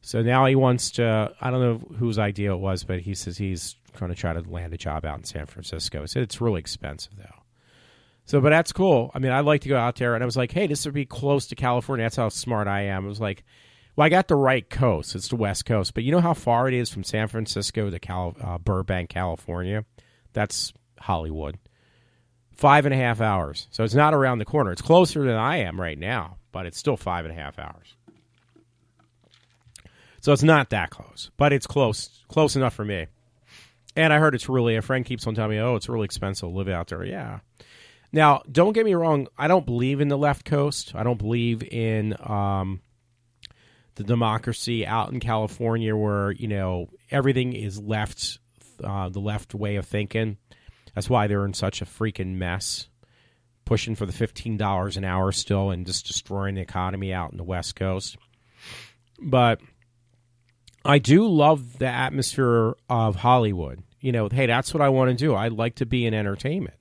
So now he wants to, I don't know whose idea it was, but he says he's going to try to land a job out in San Francisco. He said it's really expensive, though. So, but that's cool. I mean, I'd like to go out there. And I was like, hey, this would be close to California. That's how smart I am. I was like, well, I got the right coast. It's the West Coast. But you know how far it is from San Francisco to Burbank, California? That's Hollywood. 5.5 hours. So it's not around the corner. It's closer than I am right now, but it's still 5.5 hours. So it's not that close, but it's close enough for me. And I heard a friend keeps on telling me, oh, it's really expensive to live out there. Yeah. Now, don't get me wrong. I don't believe in the left coast. I don't believe in the democracy out in California where, everything is left, the left way of thinking. That's why they're in such a freaking mess, pushing for the $15 an hour still and just destroying the economy out in the West Coast. But I do love the atmosphere of Hollywood. Hey, that's what I want to do. I'd like to be in entertainment.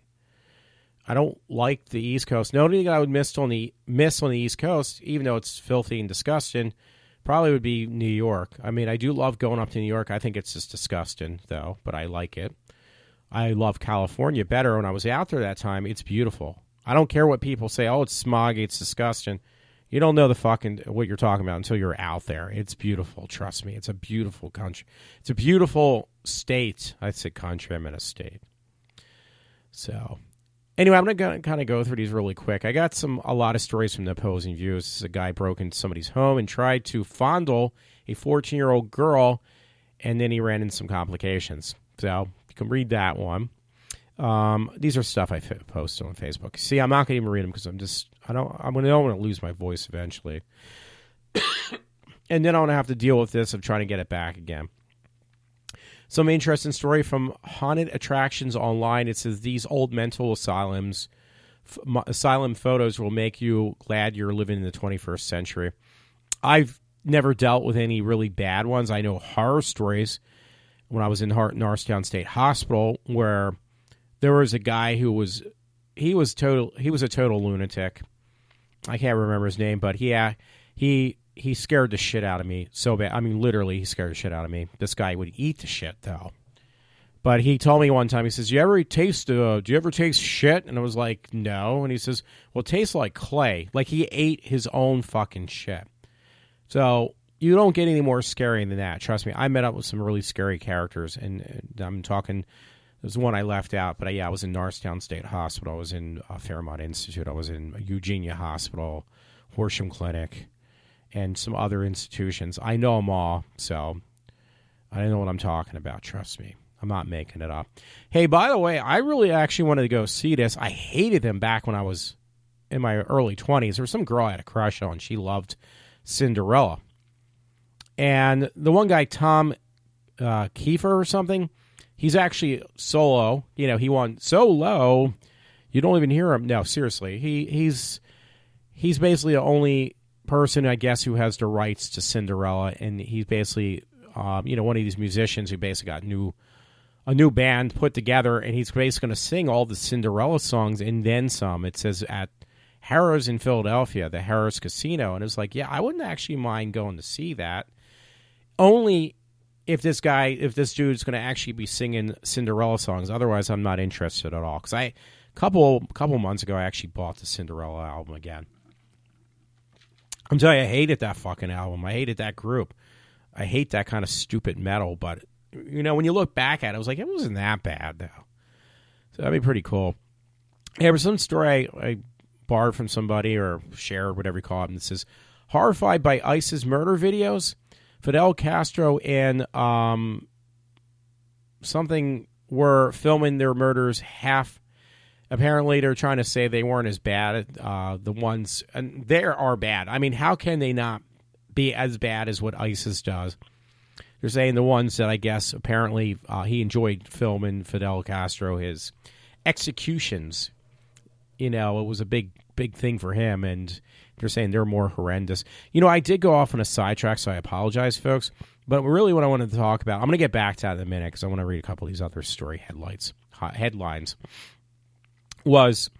I don't like the East Coast. The only thing I would miss on the East Coast, even though it's filthy and disgusting, probably would be New York. I mean, I do love going up to New York. I think it's just disgusting, though, but I like it. I love California better. When I was out there that time, it's beautiful. I don't care what people say. Oh, it's smoggy, it's disgusting. You don't know what you're talking about until you're out there. It's beautiful. Trust me. It's a beautiful country. It's a beautiful state. I said country. I'm in a state. So anyway, I'm going to kind of go through these really quick. I got a lot of stories from the opposing views. This is a guy broke into somebody's home and tried to fondle a 14-year-old girl, and then he ran into some complications. So can read that one. These are stuff I post on Facebook. See, I'm not going to even read them because I don't want to lose my voice eventually. And then I don't have to deal with this of trying to get it back again. Some interesting story from Haunted Attractions Online. It says these old mental asylum photos will make you glad you're living in the 21st century. I've never dealt with any really bad ones. I know horror stories when I was in Norristown State Hospital where there was a guy who was a total lunatic. I can't remember his name, but he scared the shit out of me so bad. I mean, literally, he scared the shit out of me. This guy would eat the shit, though. But he told me one time, he says, do you ever taste shit? And I was like, no. And he says, well, it tastes like clay. Like he ate his own fucking shit. So you don't get any more scary than that. Trust me. I met up with some really scary characters, and I'm talking, there's one I left out, but I was in Norristown State Hospital. I was in Fairmont Institute. I was in Eugenia Hospital, Horsham Clinic, and some other institutions. I know them all, so I know what I'm talking about. Trust me. I'm not making it up. Hey, by the way, I really actually wanted to go see this. I hated them back when I was in my early 20s. There was some girl I had a crush on. She loved Cinderella. And the one guy, Tom Kiefer or something, he's actually solo. You know, he won so low, you don't even hear him. No, seriously. He's basically the only person, I guess, who has the rights to Cinderella, and he's basically, one of these musicians who basically got a new band put together, and he's basically going to sing all the Cinderella songs and then some. It says at Harrah's in Philadelphia, the Harrah's Casino, and it's like, yeah, I wouldn't actually mind going to see that. Only if this dude's going to actually be singing Cinderella songs. Otherwise, I'm not interested at all. Because a couple months ago, I actually bought the Cinderella album again. I'm telling you, I hated that fucking album. I hated that group. I hate that kind of stupid metal. But, when you look back at it, I was like, it wasn't that bad, though. So that'd be pretty cool. There was some story I borrowed from somebody or shared, whatever you call it, and it says, horrified by ISIS murder videos, Fidel Castro and something were filming their murders half. Apparently, they're trying to say they weren't as bad. The ones, and they are bad. I mean, how can they not be as bad as what ISIS does? They're saying the ones that I guess apparently he enjoyed filming Fidel Castro, his executions. It was a big thing for him, and they're saying they're more horrendous. I did go off on a sidetrack, so I apologize, folks. But really what I wanted to talk about, I'm going to get back to that in a minute because I want to read a couple of these other story headlines. Was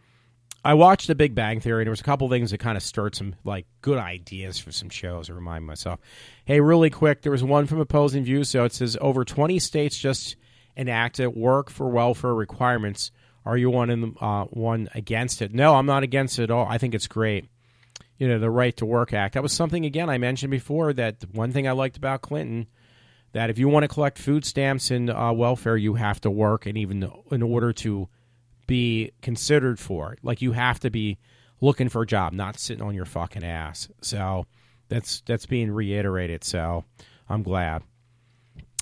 I watched The Big Bang Theory, and there was a couple things that kind of stirred some good ideas for some shows. I remind myself. Hey, really quick, there was one from Opposing Views. So it says over 20 states just enacted work for welfare requirements. Are you one against it? No, I'm not against it at all. I think it's great. The Right to Work Act. That was something, again, I mentioned before, that one thing I liked about Clinton, that if you want to collect food stamps and welfare, you have to work, and even in order to be considered for it. Like, you have to be looking for a job, not sitting on your fucking ass. So that's being reiterated, so I'm glad.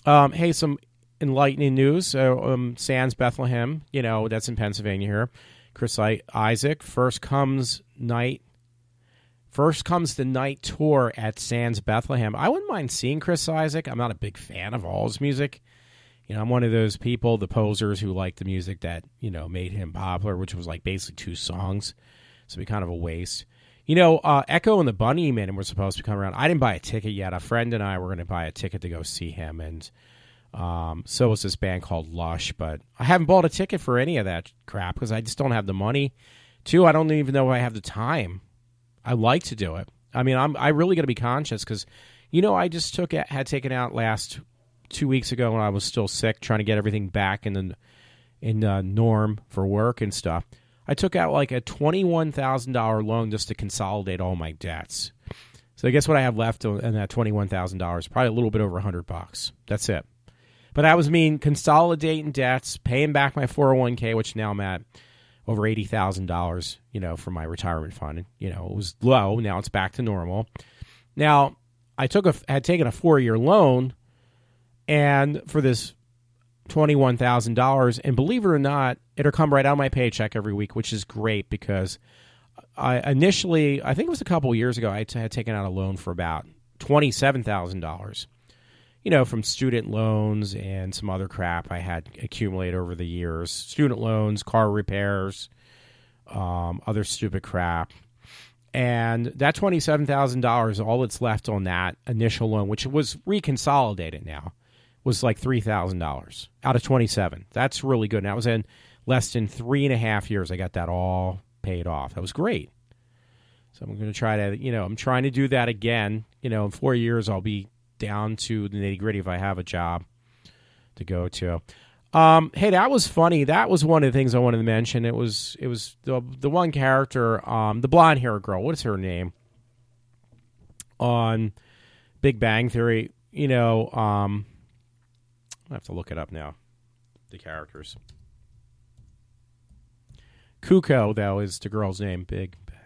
Hey, some enlightening news. Sands Bethlehem, that's in Pennsylvania here. Chris Isaac, first comes the night tour at Sands Bethlehem. I wouldn't mind seeing Chris Isaac. I'm not a big fan of all his music. I'm one of those people, the posers, who like the music that, made him popular, which was basically 2 songs. So it'd be kind of a waste. Echo and the Bunnymen were supposed to come around. I didn't buy a ticket yet. A friend and I were going to buy a ticket to go see him. And so was this band called Lush. But I haven't bought a ticket for any of that crap because I just don't have the money. 2, I don't even know if I have the time. I like to do it. I mean, I really got to be conscious because, I just had taken out last 2 weeks ago when I was still sick, trying to get everything back in the norm for work and stuff. I took out a $21,000 loan just to consolidate all my debts. So I guess what I have left in that $21,000, probably a little bit over $100. That's it. But that was me consolidating debts, paying back my 401k, which now I'm at over $80,000, for my retirement fund. It was low. Now it's back to normal. Now, I had taken a 4-year loan, and for this $21,000, and believe it or not, it'll come right out of my paycheck every week, which is great because I think it was a couple of years ago, I had taken out a loan for about $27,000, from student loans and some other crap I had accumulated over the years. Student loans, car repairs, other stupid crap. And that $27,000, all that's left on that initial loan, which was reconsolidated now, was like $3,000 out of 27. That's really good. And that was in less than 3.5 years. I got that all paid off. That was great. So I'm going to try to, I'm trying to do that again. In 4 years, I'll be down to the nitty gritty if I have a job to go to. Hey, that was funny. That was one of the things I wanted to mention. It was the one character, the blonde hair girl. What is her name? On Big Bang Theory. I have to look it up now. The characters. Kuko, though, is the girl's name. Big Bang.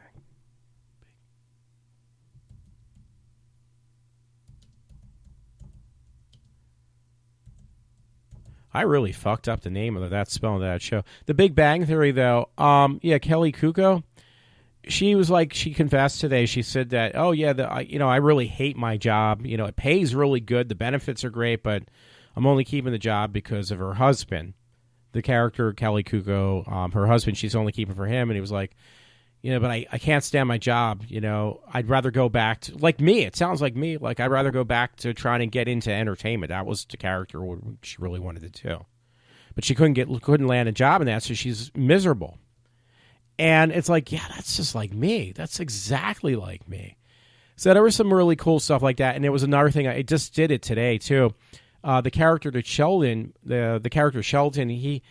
I really fucked up the name of that spelling of that show. The Big Bang Theory, though, Kelly Kuko, she was like, she confessed today. She said that, I really hate my job. It pays really good. The benefits are great, but I'm only keeping the job because of her husband. The character, Kelly Kuko, her husband, she's only keeping for him. And he was like, but I can't stand my job. I'd rather go back to, like me. It sounds like me. Like, I'd rather go back to trying to get into entertainment. That was the character what she really wanted to do. But she couldn't land a job in that, so she's miserable. And it's like, yeah, that's just like me. That's exactly like me. So there was some really cool stuff like that. And there was another thing. I just did it today, too. The character that Sheldon, the character Sheldon, he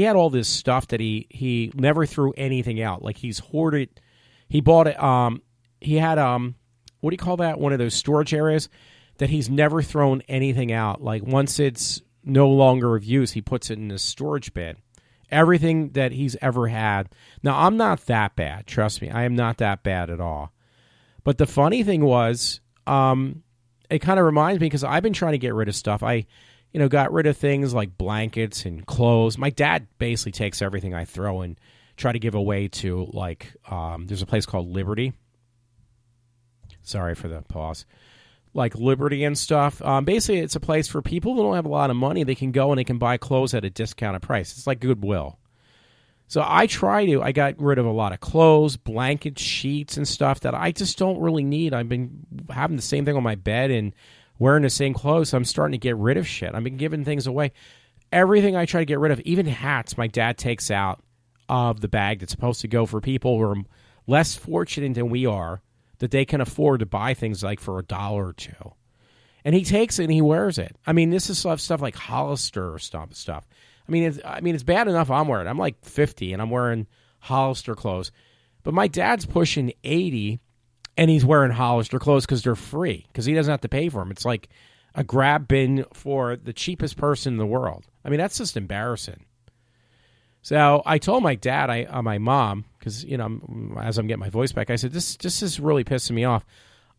had all this stuff that he never threw anything out. Like, he's hoarded. He bought it. He had what do you call that? One of those storage areas that he's never thrown anything out. Like, once it's no longer of use, he puts it in a storage bin. Everything that he's ever had. Now, I'm not that bad. Trust me, I am not that bad at all. But the funny thing was, it kind of reminds me, because I've been trying to get rid of stuff. I got rid of things like blankets and clothes. My dad basically takes everything I throw and try to give away to, like, there's a place called Liberty. Sorry for the pause. Like Liberty and stuff. Basically, it's a place for people who don't have a lot of money. They can go and they can buy clothes at a discounted price. It's like Goodwill. So I got rid of a lot of clothes, blankets, sheets, and stuff that I just don't really need. I've been having the same thing on my bed and wearing the same clothes. So I'm starting to get rid of shit. I've been giving things away. Everything I try to get rid of, even hats, my dad takes out of the bag that's supposed to go for people who are less fortunate than we are, that they can afford to buy things like for $1 or $2. And he takes it and he wears it. I mean, this is stuff like Hollister stuff. I mean, it's bad enough I'm wearing it. I'm like 50 and I'm wearing Hollister clothes. But my dad's pushing 80 and he's wearing Hollister clothes because they're free, because he doesn't have to pay for them. It's like a grab bin for the cheapest person in the world. I mean, that's just embarrassing. So I told my dad, my mom, because, as I'm getting my voice back, I said, this is really pissing me off.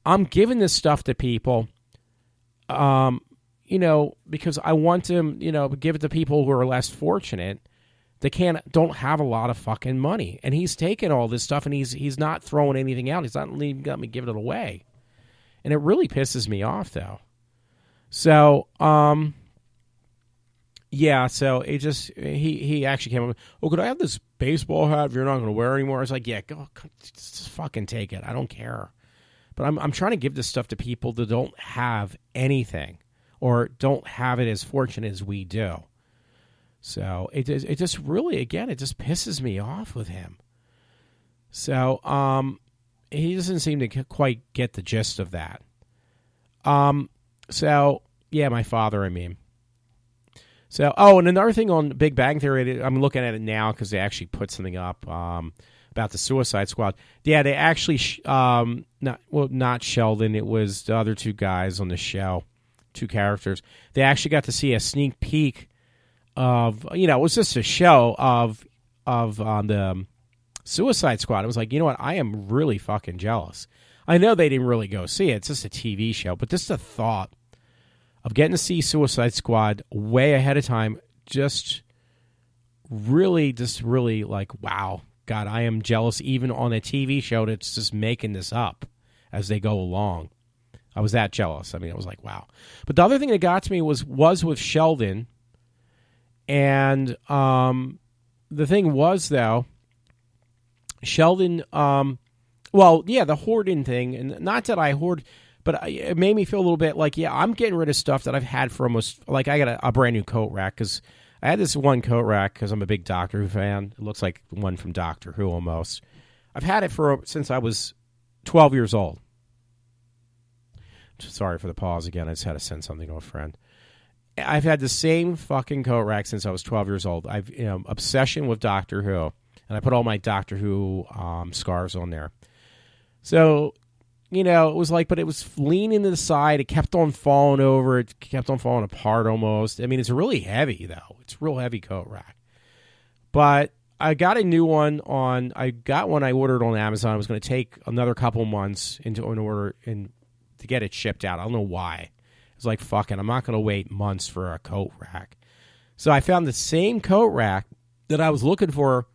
I'm giving this stuff to people, because I want to, give it to people who are less fortunate. They don't have a lot of fucking money. And he's taking all this stuff and he's not throwing anything out. He's not even got me giving it away. And it really pisses me off, though. So, yeah, so it just, he actually came up, could I have this baseball hat if you're not going to wear it anymore? I was like, yeah, go, just fucking take it. I don't care. But I'm trying to give this stuff to people that don't have anything or don't have it as fortunate as we do. So it just really, again, it just pisses me off with him. So he doesn't seem to quite get the gist of that. So, yeah, my father, I mean. So, and another thing on Big Bang Theory, I'm looking at it now because they actually put something up about the Suicide Squad. Yeah, they actually, not Sheldon, it was the other two guys on the show, two characters. They actually got to see a sneak peek of, it was just a show of the Suicide Squad. I was like, you know what, I am really fucking jealous. I know they didn't really go see it. It's just a TV show, but just the thought of getting to see Suicide Squad way ahead of time, just really like, wow, God, I am jealous even on a TV show that's just making this up as they go along. I was that jealous. I mean, I was like, wow. But the other thing that got to me was with Sheldon. And the thing was, though, Sheldon, the hoarding thing, and not that I hoard, but it made me feel a little bit like, yeah, I'm getting rid of stuff that I've had for almost, like I got a brand new coat rack, because I had this one coat rack because I'm a big Doctor Who fan. It looks like one from Doctor Who almost. I've had it since I was 12 years old. Sorry for the pause again. I just had to send something to a friend. I've had the same fucking coat rack since I was 12 years old. I've obsession with Doctor Who, and I put all my Doctor Who scarves on there. So, it was like, but it was leaning to the side. It kept on falling over. It kept on falling apart almost. I mean, it's really heavy, though. It's a real heavy coat rack. But I got a new one I ordered on Amazon. It was going to take another couple months in order to get it shipped out. I don't know why. It's like, fuck it, I'm not going to wait months for a coat rack. So I found the same coat rack that I was looking for,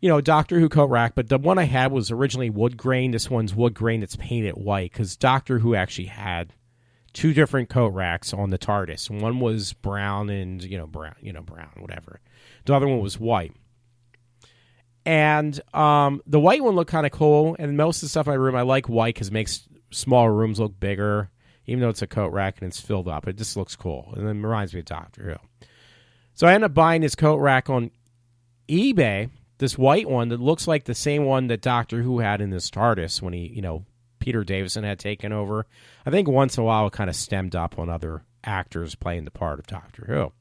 a Doctor Who coat rack, but the one I had was originally wood grain. This one's wood grain that's painted white, because Doctor Who actually had two different coat racks on the TARDIS. One was brown and, brown, whatever. The other one was white. And the white one looked kind of cool, and most of the stuff in my room, I like white because it makes smaller rooms look bigger. Even though it's a coat rack and it's filled up, it just looks cool. And then it reminds me of Doctor Who. So I ended up buying this coat rack on eBay, this white one that looks like the same one that Doctor Who had in his TARDIS when he, Peter Davison had taken over. I think once in a while it kind of stemmed up on other actors playing the part of Doctor Who.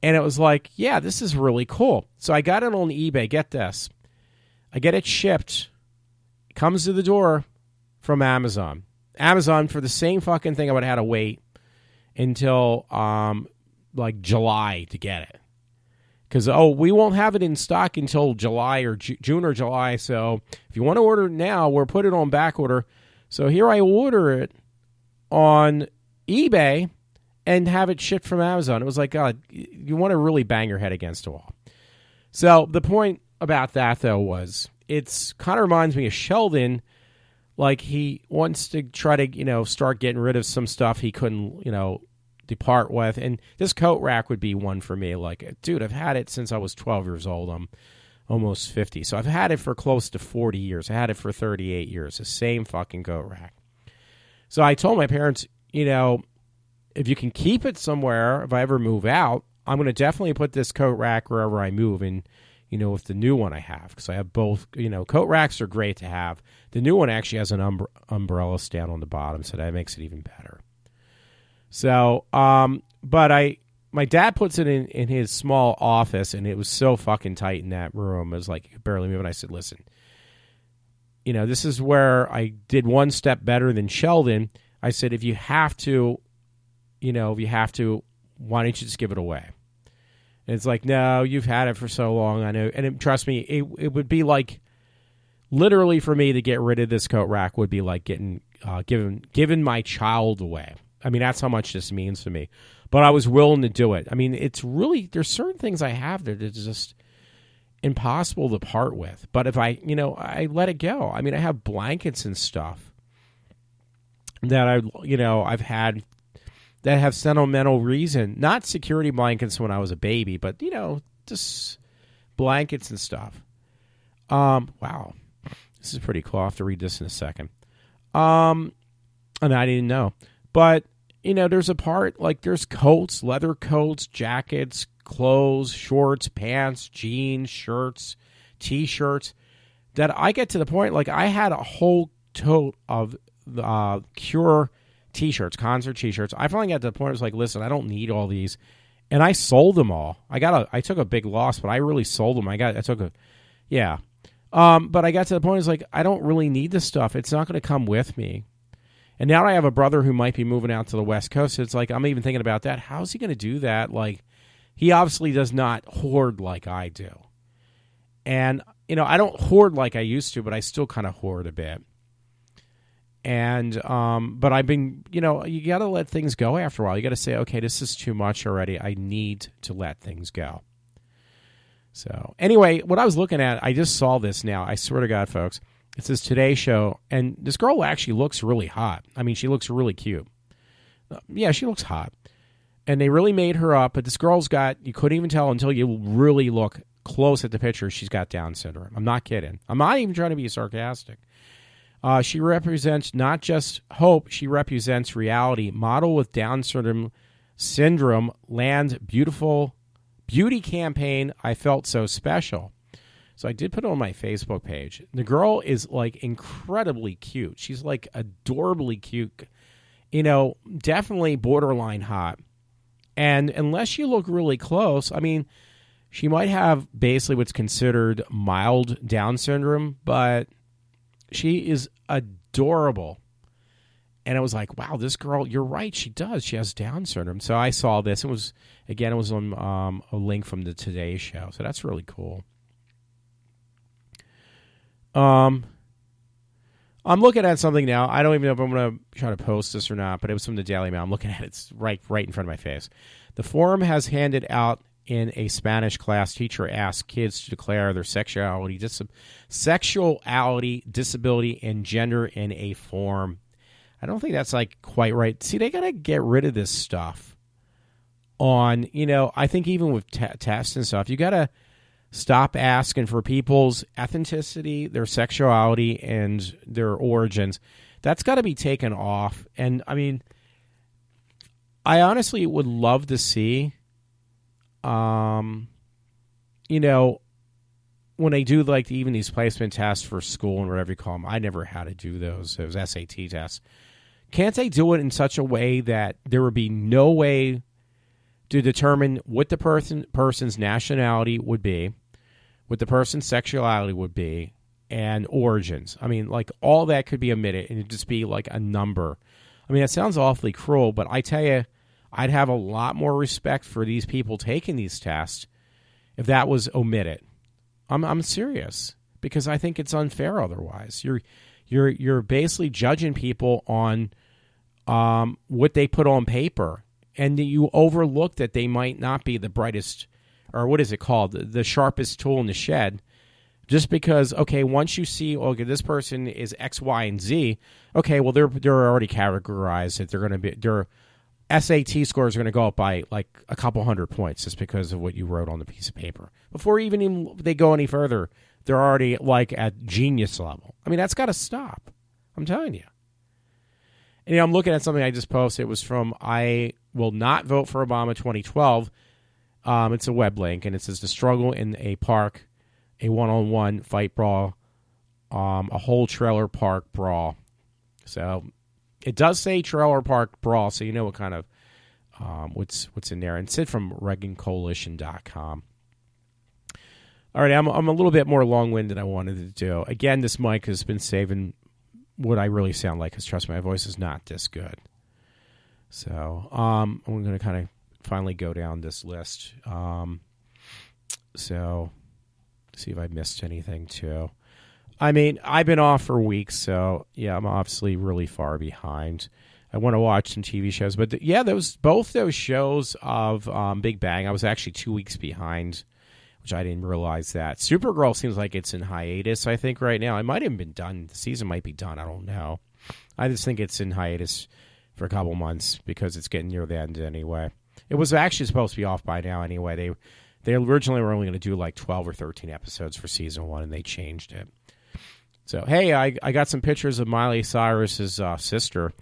And it was like, yeah, this is really cool. So I got it on eBay. Get this. I get it shipped. It comes to the door from Amazon. Amazon, for the same fucking thing, I would have had to wait until July to get it. Because, we won't have it in stock until July or June or July. So if you want to order it now, we'll put it on back order. So here I order it on eBay and have it shipped from Amazon. It was like, God, you want to really bang your head against a wall. So the point about that, though, was it's kind of reminds me of Sheldon. Like, he wants to try to, start getting rid of some stuff he couldn't, depart with. And this coat rack would be one for me. Like, dude, I've had it since I was 12 years old. I'm almost 50. So I've had it for close to 40 years. I had it for 38 years. The same fucking coat rack. So I told my parents, if you can keep it somewhere, if I ever move out, I'm going to definitely put this coat rack wherever I move. And with the new one I have, because I have both, coat racks are great to have. The new one actually has an umbrella stand on the bottom, so that makes it even better. So, but my dad puts it in his small office, and it was so fucking tight in that room. It was like, you could barely move. And I said, listen, this is where I did one step better than Sheldon. I said, if you have to, why don't you just give it away? And it's like, no, you've had it for so long. I know. And trust me, it would be like, literally for me to get rid of this coat rack would be like giving my child away. I mean, that's how much this means to me. But I was willing to do it. I mean, it's really, there's certain things I have that it's just impossible to part with. But if I let it go. I mean, I have blankets and stuff that I've had that have sentimental reason, not security blankets when I was a baby, but, just blankets and stuff. Wow. This is pretty cool. I'll have to read this in a second. And I didn't know. But, there's a part, like there's coats, leather coats, jackets, clothes, shorts, pants, jeans, shirts, T-shirts, that I get to the point, like I had a whole tote of Cure T-shirts, concert T-shirts. I finally got to the point where I was like, listen, I don't need all these. And I sold them all. I took a big loss, but I really sold them. But I got to the point, it's like, I don't really need this stuff. It's not going to come with me. And now I have a brother who might be moving out to the West Coast. It's like, I'm even thinking about that. How's he going to do that? Like, he obviously does not hoard like I do. And, I don't hoard like I used to, but I still kind of hoard a bit. And but I've been, you got to let things go after a while. You got to say, okay, this is too much already. I need to let things go. So anyway, what I was looking at, I just saw this now. I swear to God, folks, it says Today Show, and this girl actually looks really hot. I mean, she looks really cute. Yeah, she looks hot. And they really made her up, but this girl's got, you couldn't even tell until you really look close at the picture, she's got Down syndrome. I'm not kidding. I'm not even trying to be sarcastic. She represents not just hope, she represents reality. Model with Down syndrome land beautiful beauty campaign. I felt so special. So I did put it on my Facebook page. The girl is like incredibly cute. She's like adorably cute. Definitely borderline hot. And unless you look really close, I mean, she might have basically what's considered mild Down syndrome, but she is adorable. And I was like, wow, this girl, you're right, she does. She has Down syndrome. So I saw this. It was on a link from the Today Show. So that's really cool. I'm looking at something now. I don't even know if I'm going to try to post this or not, but it was from the Daily Mail. I'm looking at it. It's right in front of my face. The forum has handed out in a Spanish class. Teacher asked kids to declare their sexuality, disability, and gender in a form. I don't think that's like quite right. See, they got to get rid of this stuff on, I think even with tests and stuff, you got to stop asking for people's ethnicity, their sexuality, and their origins. That's got to be taken off. And, I mean, I honestly would love to see, when they do, like, even these placement tests for school and whatever you call them, I never had to do those SAT tests. Can't they do it in such a way that there would be no way to determine what the person's nationality would be, what the person's sexuality would be, and origins? I mean, like, all that could be omitted, and it'd just be like a number. I mean, that sounds awfully cruel, but I tell you, I'd have a lot more respect for these people taking these tests if that was omitted. I'm serious, because I think it's unfair otherwise. You're basically judging people on what they put on paper, and you overlook that they might not be the brightest, or what is it called, the sharpest tool in the shed, just because, okay, once you see, okay, this person is X, Y, and Z, okay, well, they're already categorized that they're going to be, their SAT scores are going to go up by like a couple 100 points just because of what you wrote on the piece of paper. Before even they go any further, they're already like at genius level. I mean, that's got to stop. I'm telling you. And I'm looking at something I just posted. It was from I Will Not Vote for Obama 2012. It's a web link, and it says the struggle in a park, a one-on-one fight brawl, a whole trailer park brawl. So it does say trailer park brawl, so you know what kind of what's in there. And it's from ReaganCoalition.com. All right, I'm a little bit more long-winded than I wanted to do. Again, this mic has been saving what I really sound like, because trust me, my voice is not this good. So I'm going to kind of finally go down this list. So see if I missed anything too. I mean, I've been off for weeks, so yeah, I'm obviously really far behind. I want to watch some TV shows, but both those shows of Big Bang, I was actually 2 weeks behind, which I didn't realize that. Supergirl seems like it's in hiatus, I think, right now. It might have been done. The season might be done. I don't know. I just think it's in hiatus for a couple months because it's getting near the end anyway. It was actually supposed to be off by now anyway. They originally were only going to do like 12 or 13 episodes for season 1, and they changed it. So, hey, I got some pictures of Miley Cyrus's sister.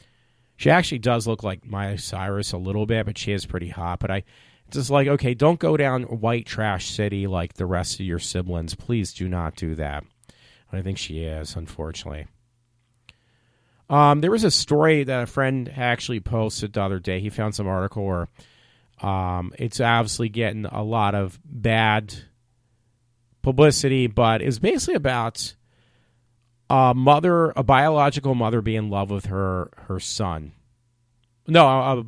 She actually does look like Miley Cyrus a little bit, but she is pretty hot. But just like, okay, don't go down white trash city like the rest of your siblings. Please do not do that. And I think she is, unfortunately. There was a story that a friend actually posted the other day. He found some article where it's obviously getting a lot of bad publicity, but it's basically about a biological mother being in love with her son. No,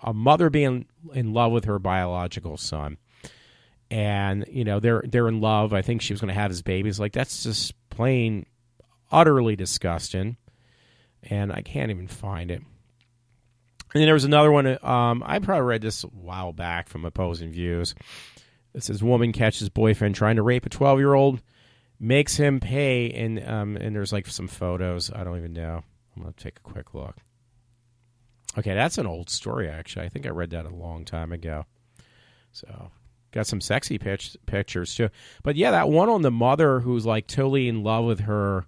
a mother being in love with her biological son, and they're in love. I think she was going to have his babies. Like, that's just plain, utterly disgusting. and I can't even find it. And then there was another one. I probably read this a while back from Opposing Views. It says, woman catches boyfriend trying to rape a 12-year-old, makes him pay, and there's like some photos. I don't even know. I'm going to take a quick look. Okay, that's an old story, actually. I think I read that a long time ago. So, got some sexy pictures, too. But, yeah, that one on the mother who's, like, totally in love with her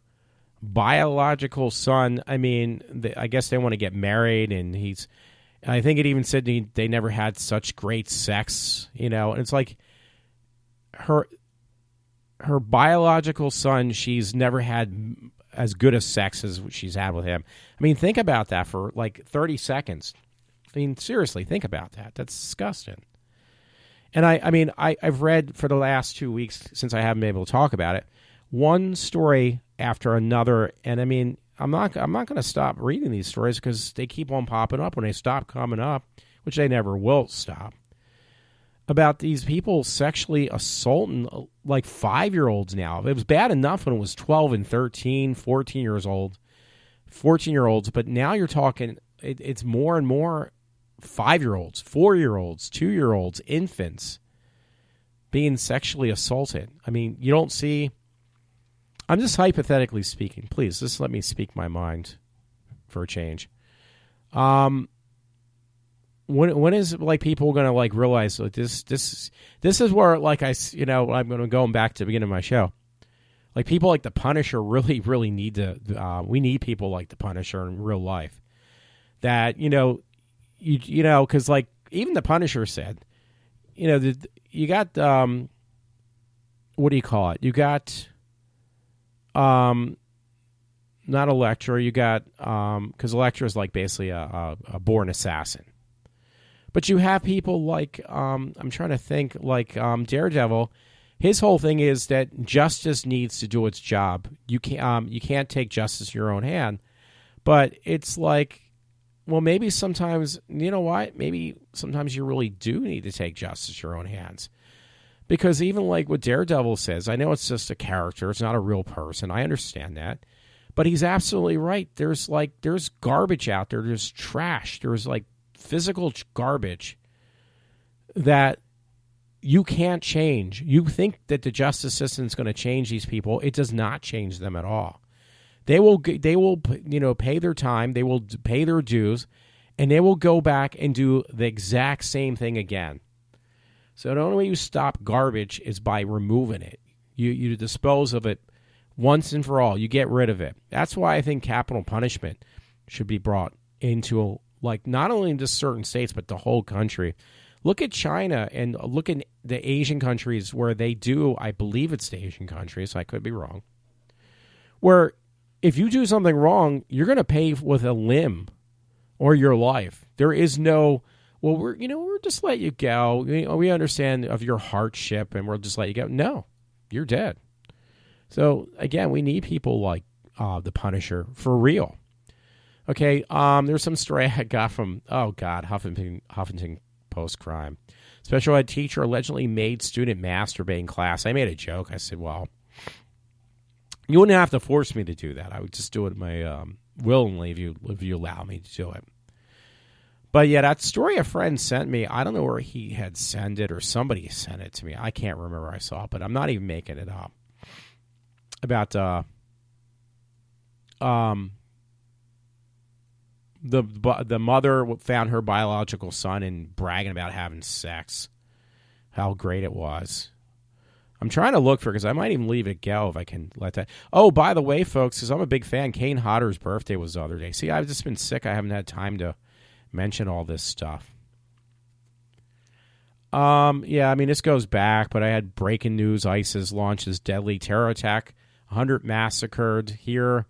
biological son. I mean, I guess they want to get married, and I think it even said they never had such great sex, and it's like her biological son, she's never had as good a sex as she's had with him. I mean, think about that for like 30 seconds. I mean, seriously, think about that. That's disgusting. And I've read for the last 2 weeks, since I haven't been able to talk about it, one story after another. And I mean, I'm not going to stop reading these stories because they keep on popping up. When they stop coming up, which they never will stop, about these people sexually assaulting like 5-year-olds now. It was bad enough when it was 12 and 13, 14-year-olds, but now you're talking, it's more and more 5-year-olds, 4-year-olds, 2-year-olds, infants being sexually assaulted. I mean, you don't see, I'm just hypothetically speaking. Please, just let me speak my mind for a change. When is like people going to like realize like this is where like I'm going to go back to the beginning of my show. Like people like the Punisher really need to. We need people like the Punisher in real life. That because like even the Punisher said, you got what do you call it? You got not Elektra. You got because Elektra is like basically a born assassin. But you have people like, I'm trying to think, like Daredevil. His whole thing is that justice needs to do its job. You can't take justice in your own hand. But it's like, well, maybe sometimes, you know what? Maybe sometimes you really do need to take justice in your own hands. Because even like what Daredevil says, I know it's just a character. It's not a real person. I understand that. But he's absolutely right. There's garbage out there. There's trash. There's like physical garbage that you can't change. You think that the justice system is going to change these people. It does not change them at all. They will pay their time. They will pay their dues, and they will go back and do the exact same thing again. So the only way you stop garbage is by removing it. You dispose of it once and for all. You get rid of it. That's why I think capital punishment should be brought into like not only in just certain states, but the whole country. Look at China and look at the Asian countries where they do, I believe it's the Asian countries, I could be wrong, where if you do something wrong, you're going to pay with a limb or your life. There is no, well, we'll just let you go. We understand of your hardship and we'll just let you go. No, you're dead. So again, we need people like the Punisher for real. Okay, there's some story I got from, Huffington Post crime. Special ed teacher allegedly made student masturbate in class. I made a joke. I said, well, you wouldn't have to force me to do that. I would just do it willingly if you allow me to do it. But yeah, that story a friend sent me, I don't know where he had sent it or somebody sent it to me. I can't remember. I saw it, but I'm not even making it up. About the mother found her biological son and bragging about having sex. How great it was. I'm trying to look for it because I might even leave it go if I can let that. Oh, by the way, folks, because I'm a big fan, Kane Hodder's birthday was the other day. See, I've just been sick. I haven't had time to mention all this stuff. Yeah, I mean, this goes back, but I had breaking news. ISIS launches deadly terror attack. 100 massacred. Here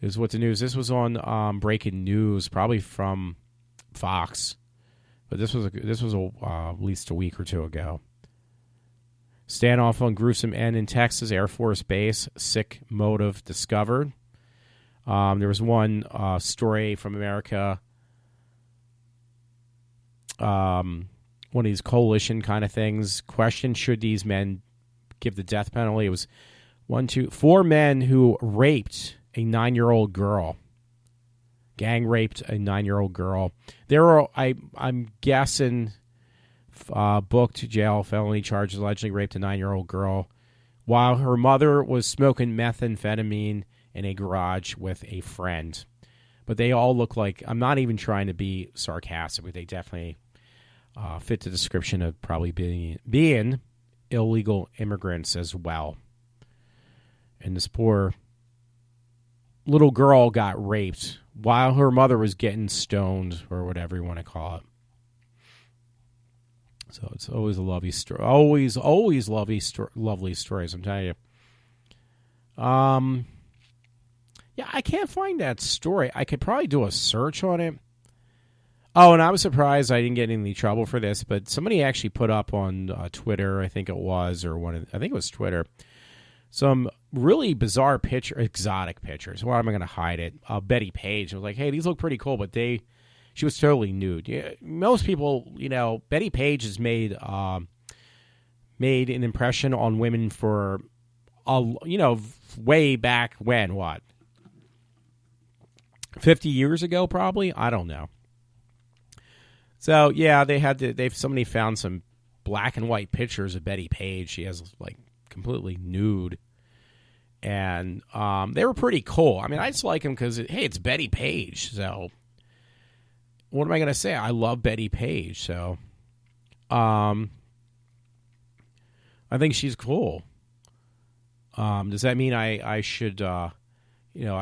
is what the news. This was on breaking news, probably from Fox, but this was at least a week or two ago. Standoff on gruesome end in Texas Air Force Base. Sick motive discovered. There was one story from America. One of these coalition kind of things. Question: should these men give the death penalty? It was 4 men who raped a 9-year-old girl. gang raped a 9-year-old girl. I'm guessing, booked to jail, felony charges, allegedly raped a 9-year-old girl while her mother was smoking methamphetamine in a garage with a friend. But they all look like, I'm not even trying to be sarcastic, but they definitely fit the description of probably being illegal immigrants as well. And this poor little girl got raped while her mother was getting stoned, or whatever you want to call it. So it's always a lovely story. Always lovely stories, I'm telling you. Yeah, I can't find that story. I could probably do a search on it. Oh, and I was surprised I didn't get in any trouble for this, but somebody actually put up on Twitter, I think it was, I think it was Twitter, some really bizarre exotic pictures. Why am I going to hide it? Betty Page. I was like, hey, these look pretty cool, but she was totally nude. Yeah, most people, Betty Page has made an impression on women for, way back when, what? 50 years ago, probably? I don't know. So, yeah, somebody found some black and white pictures of Betty Page. She has, like, completely nude. And they were pretty cool. I mean, I just like them because, hey, it's Betty Page. So, what am I going to say? I love Betty Page. So, I think she's cool. Does that mean I should, I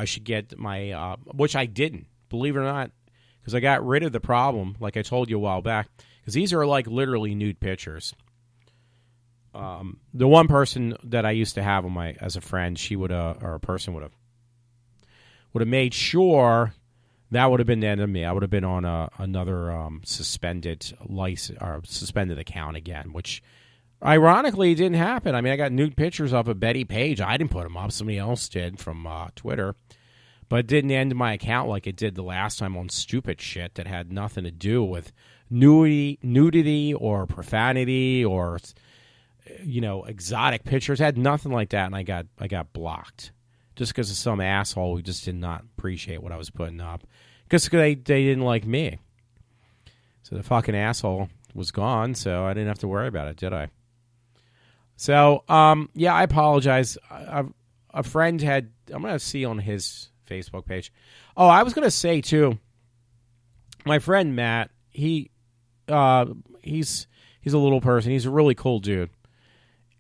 should get my, which I didn't, believe it or not, because I got rid of the problem, like I told you a while back, because these are like literally nude pictures. The one person that I used to have as a friend, she would or a person would have made sure that would have been the end of me. I would have been on another suspended license or suspended account again, which ironically didn't happen. I mean, I got nude pictures up of Betty Page. I didn't put them up; somebody else did from Twitter. But it didn't end my account like it did the last time on stupid shit that had nothing to do with nudity or profanity or, exotic pictures. It had nothing like that, and I got blocked just because of some asshole who just did not appreciate what I was putting up because they didn't like me. So the fucking asshole was gone, so I didn't have to worry about it, did I? So, yeah, I apologize. A friend I'm going to see on his Facebook page. Oh, I was going to say, too, my friend Matt, he's a little person. He's a really cool dude.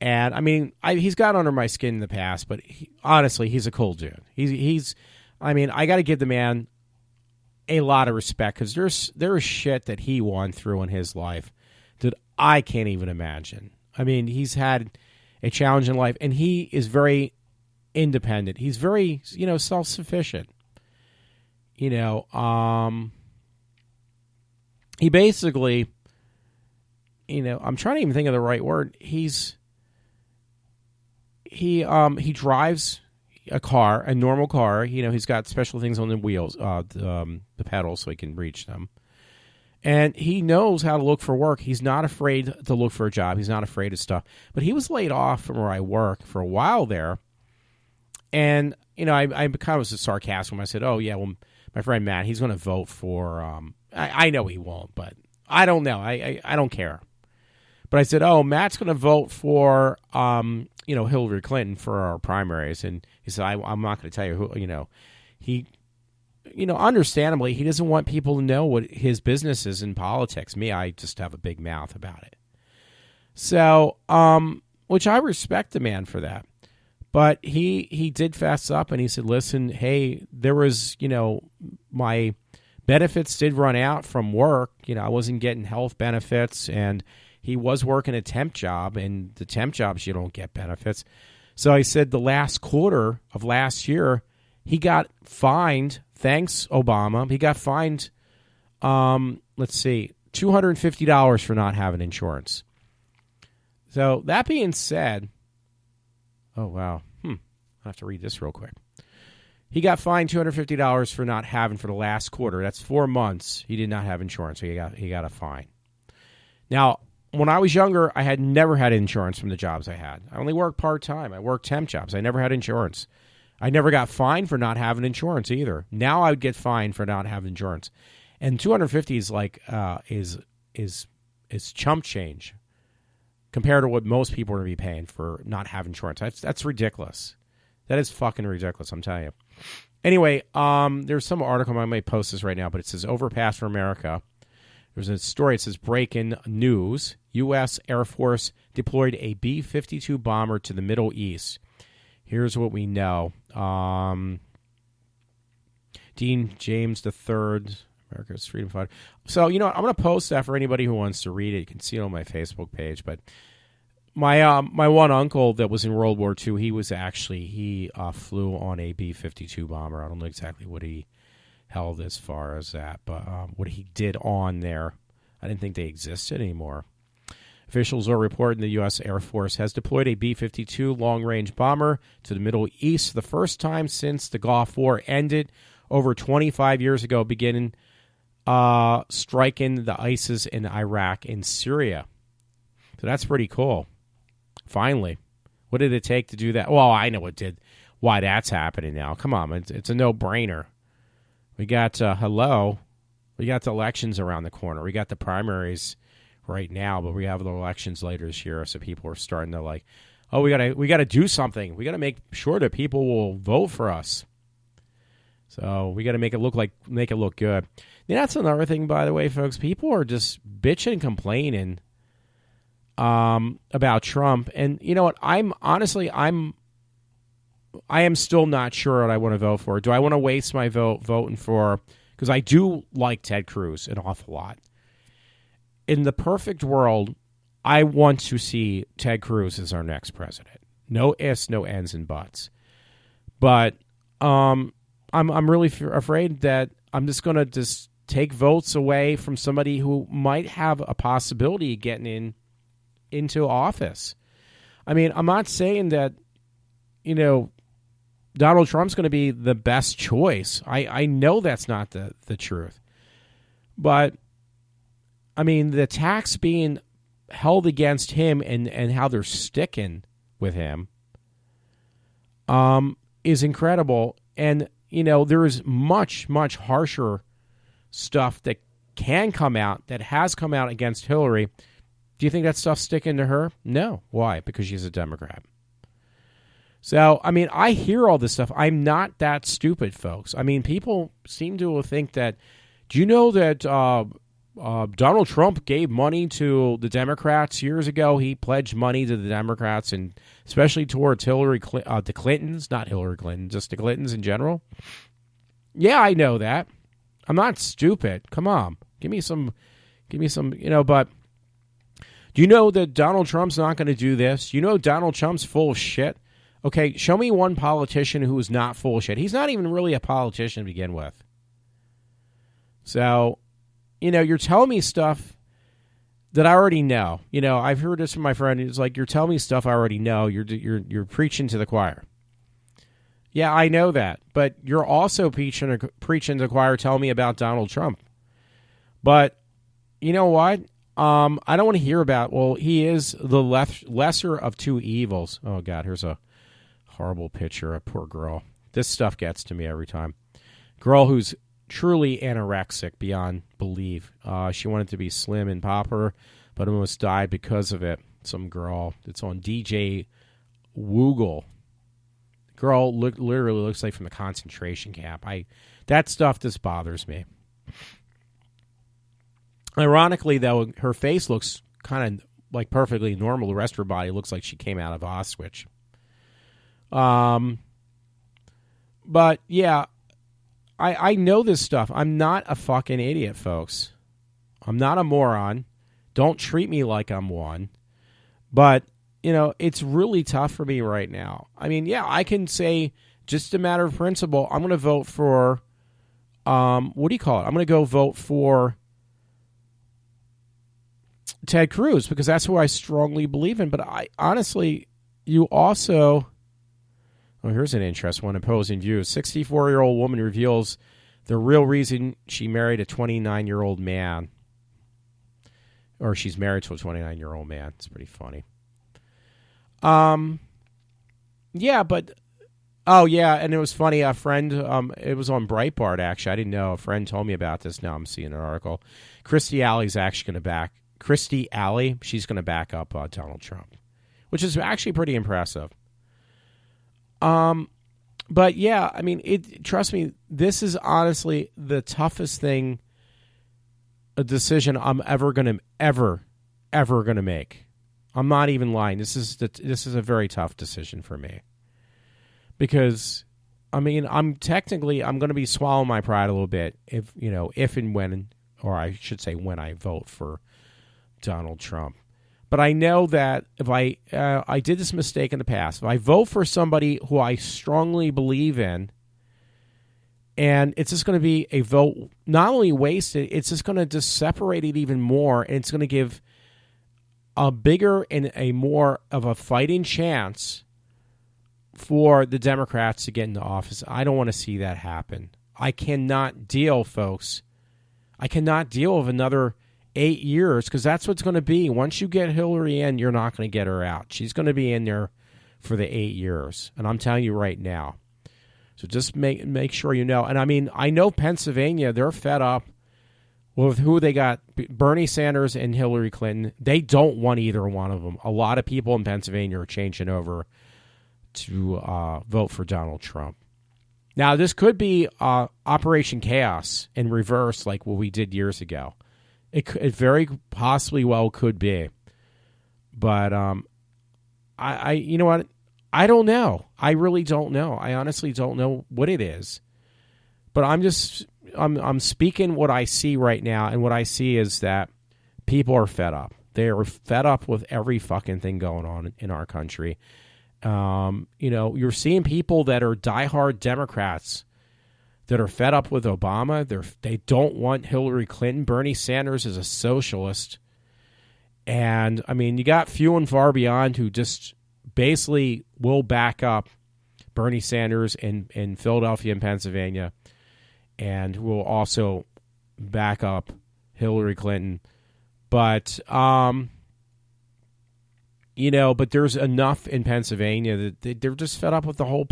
And, I mean, he's got under my skin in the past, but honestly, he's a cool dude. I got to give the man a lot of respect because there's shit that he went through in his life that I can't even imagine. I mean, he's had a challenge in life, and he is very independent. He's very, self-sufficient. He basically, I'm trying to even think of the right word. He drives a normal car. He's got special things on the wheels, the pedals, so he can reach them. And he knows how to look for work. He's not afraid to look for a job. He's not afraid of stuff. But he was laid off from where I work for a while there. And, I kind of was sarcastic when I said, oh, yeah, well, my friend Matt, he's going to vote for, I know he won't, but I don't know. I don't care. But I said, oh, Matt's going to vote for, Hillary Clinton for our primaries. And he said, I'm not going to tell you who, he, understandably, he doesn't want people to know what his business is in politics. Me, I just have a big mouth about it. So, which I respect the man for that. But he did fess up and he said, listen, hey, there was, my benefits did run out from work. I wasn't getting health benefits and he was working a temp job, and the temp jobs, you don't get benefits. So I said the last quarter of last year, he got fined, thanks Obama, he got fined, $250 for not having insurance. So that being said, oh, wow. I have to read this real quick. He got fined $250 for not having for the last quarter. That's 4 months. He did not have insurance, so he got a fine. Now, when I was younger, I had never had insurance from the jobs I had. I only worked part-time. I worked temp jobs. I never had insurance. I never got fined for not having insurance either. Now I would get fined for not having insurance, and $250 is like is chump change compared to what most people are going to be paying for not having insurance. That's ridiculous. That is fucking ridiculous, I'm telling you. Anyway, there's some article, I might post this right now, but it says Overpass for America. There's a story, it says breaking news. U.S. Air Force deployed a B-52 bomber to the Middle East. Here's what we know. Dean James III, America's Freedom Fighter. So, you know what? I'm going to post that for anybody who wants to read it. You can see it on my Facebook page. But my one uncle that was in World War II, he flew on a B-52 bomber. I don't know exactly what he held as far as that, but what he did on there. I didn't think they existed anymore. Officials are reporting the U.S. Air Force has deployed a B-52 long-range bomber to the Middle East the first time since the Gulf War ended over 25 years ago, beginning striking the ISIS in Iraq and Syria. So that's pretty cool. Finally. What did it take to do that? Well, I know why that's happening now. Come on, it's a no-brainer. We got, we got the elections around the corner. We got the primaries right now, but we have the elections later this year, so people are starting to like, oh, we gotta do something. We gotta make sure that people will vote for us. So we gotta make it look good. And that's another thing, by the way, folks. People are just bitching and complaining about Trump, and you know what? I am still not sure what I want to vote for. Do I want to waste my vote voting for? Because I do like Ted Cruz an awful lot. In the perfect world, I want to see Ted Cruz as our next president. No ifs, no ands, and buts. But I'm really afraid that I'm just going to take votes away from somebody who might have a possibility of getting into office. I mean, I'm not saying that, you know, Donald Trump's going to be the best choice. I know that's not the truth. But, I mean, the attacks being held against him and how they're sticking with him is incredible. And, you know, there is much, much harsher stuff that can come out, that has come out against Hillary. Do you think that stuff's sticking to her? No. Why? Because she's a Democrat. So, I mean, I hear all this stuff. I'm not that stupid, folks. I mean, people seem to think that, do you know that Donald Trump gave money to the Democrats years ago? He pledged money to the Democrats, and especially towards the Clintons, not Hillary Clinton, just the Clintons in general. Yeah, I know that. I'm not stupid. Come on. Give me some, you know, but do you know that Donald Trump's not going to do this? You know Donald Trump's full of shit? Okay, show me one politician who is not full of shit. He's not even really a politician to begin with. So, you know, you're telling me stuff that I already know. You know, I've heard this from my friend. It's like, you're telling me stuff I already know. You're preaching to the choir. Yeah, I know that. But you're also preaching to the choir telling me about Donald Trump. But you know what? I don't want to hear about, well, he is the lesser of two evils. Oh, God, here's a horrible picture. A poor girl. This stuff gets to me every time. Girl who's truly anorexic beyond belief. She wanted to be slim and popper, but almost died because of it. Some girl. It's on DJ Woogle. Girl literally looks like from the concentration camp. That stuff just bothers me. Ironically, though, her face looks kind of like perfectly normal. The rest of her body looks like she came out of Auschwitz. But yeah, I know this stuff. I'm not a fucking idiot, folks. I'm not a moron. Don't treat me like I'm one. But, you know, it's really tough for me right now. I mean, yeah, I can say just a matter of principle, I'm going to vote for, what do you call it? I'm going to go vote for Ted Cruz because that's who I strongly believe in. But I honestly, you also... Oh, here's an interesting one. Opposing views. 64-year-old woman reveals the real reason she married a 29-year-old man. Or she's married to a 29-year-old man. It's pretty funny. Yeah, but Oh, yeah, and it was funny. A friend, it was on Breitbart, actually. I didn't know. A friend told me about this. Now I'm seeing an article. Christy Alley's actually going to back... Christy Alley, she's going to back up Donald Trump, which is actually pretty impressive. But, yeah, I mean, trust me, this is honestly the toughest a decision I'm ever going to make. I'm not even lying. This is a very tough decision for me. Because, I mean, I'm going to be swallowing my pride a little bit if and when, or I should say when I vote for Donald Trump. But I know that if I did this mistake in the past, if I vote for somebody who I strongly believe in, and it's just going to be a vote not only wasted, it's just going to just separate it even more, and it's going to give a bigger and a more of a fighting chance for the Democrats to get into office. I don't want to see that happen. I cannot deal, folks. I cannot deal with another 8 years, because that's what's going to be. Once you get Hillary in, you're not going to get her out. She's going to be in there for the 8 years, and I'm telling you right now. So just make sure you know. And I mean, I know Pennsylvania, they're fed up with who they got, Bernie Sanders and Hillary Clinton. They don't want either one of them. A lot of people in Pennsylvania are changing over to vote for Donald Trump. Now, this could be Operation Chaos in reverse, like what we did years ago. It very possibly well could be. But I you know what? I don't know. I really don't know. I honestly don't know what it is. But I'm speaking what I see right now, and what I see is that people are fed up. They are fed up with every fucking thing going on in our country. You're seeing people that are diehard Democrats that are fed up with Obama. They don't want Hillary Clinton. Bernie Sanders is a socialist. And, I mean, you got few and far beyond who just basically will back up Bernie Sanders in Philadelphia and Pennsylvania, and who will also back up Hillary Clinton. But, but there's enough in Pennsylvania that they're just fed up with the whole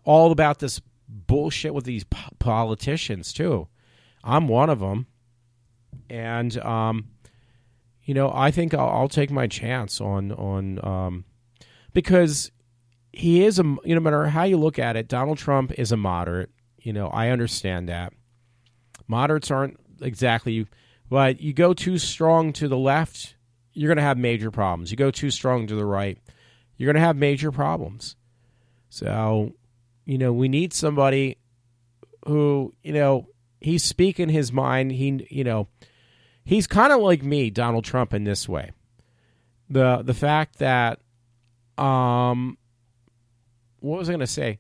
all about this bullshit with these politicians too. I'm one of them, and I think I'll take my chance on because he is no matter how you look at it, Donald Trump is a moderate. I understand that moderates aren't exactly, but you go too strong to the left, you're going to have major problems. You go too strong to the right, you're going to have major problems. So, we need somebody who, he's speaking his mind. He's kind of like me, Donald Trump, in this way. The fact that, what was I going to say?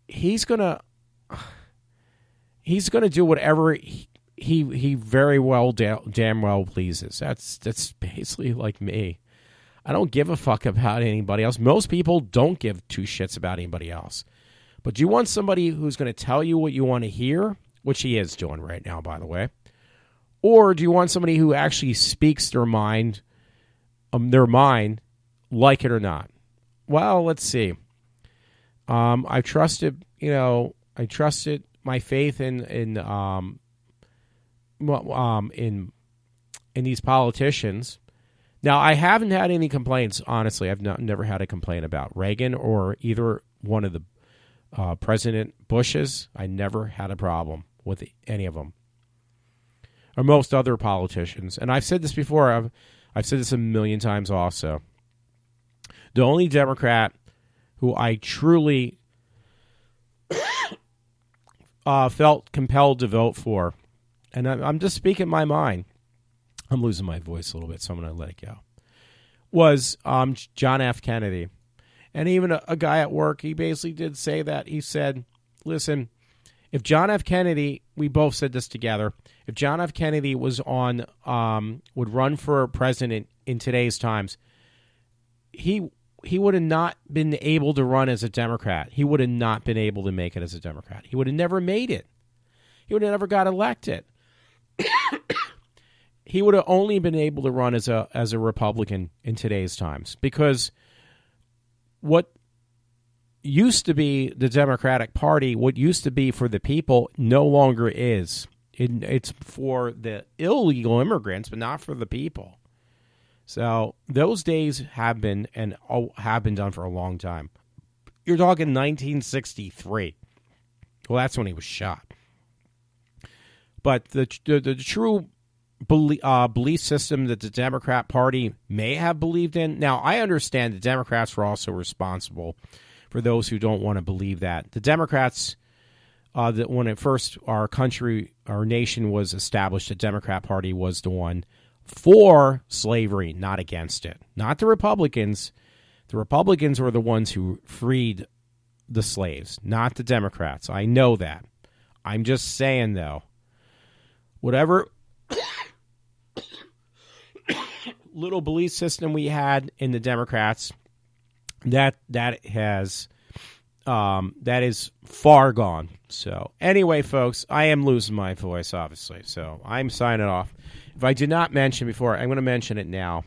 He's going to do whatever he very well, damn well pleases. That's basically like me. I don't give a fuck about anybody else. Most people don't give two shits about anybody else. But do you want somebody who's going to tell you what you want to hear, which he is doing right now, by the way? Or do you want somebody who actually speaks their mind, like it or not? Well, let's see. I trusted my faith in these politicians. Now, I haven't had any complaints, honestly. I've never had a complaint about Reagan or either one of the President Bushes. I never had a problem with any of them, or most other politicians. And I've said this before. I've said this a million times also. The only Democrat who I truly felt compelled to vote for, and I'm just speaking my mind, I'm losing my voice a little bit, so I'm going to let it go, was John F. Kennedy. And even a guy at work, he basically did say that. He said, listen, if John F. Kennedy, we both said this together, if John F. Kennedy was would run for president in today's times, he would have not been able to run as a Democrat. He would have not been able to make it as a Democrat. He would have never made it. He would have never got elected. He would have only been able to run as a Republican in today's times, because what used to be the Democratic Party, what used to be for the people, no longer is. It's for the illegal immigrants, but not for the people. So those days have been done for a long time. You're talking 1963. Well, that's when he was shot. But the true belief system that the Democrat Party may have believed in. Now, I understand the Democrats were also responsible for those who don't want to believe that. The Democrats, that when at first our nation was established, the Democrat Party was the one for slavery, not against it. Not the Republicans. The Republicans were the ones who freed the slaves, not the Democrats. I know that. I'm just saying, though, whatever little belief system we had in the Democrats, that is far gone. So anyway, folks, I am losing my voice, obviously, so I'm signing off. If I did not mention before, I'm going to mention it now.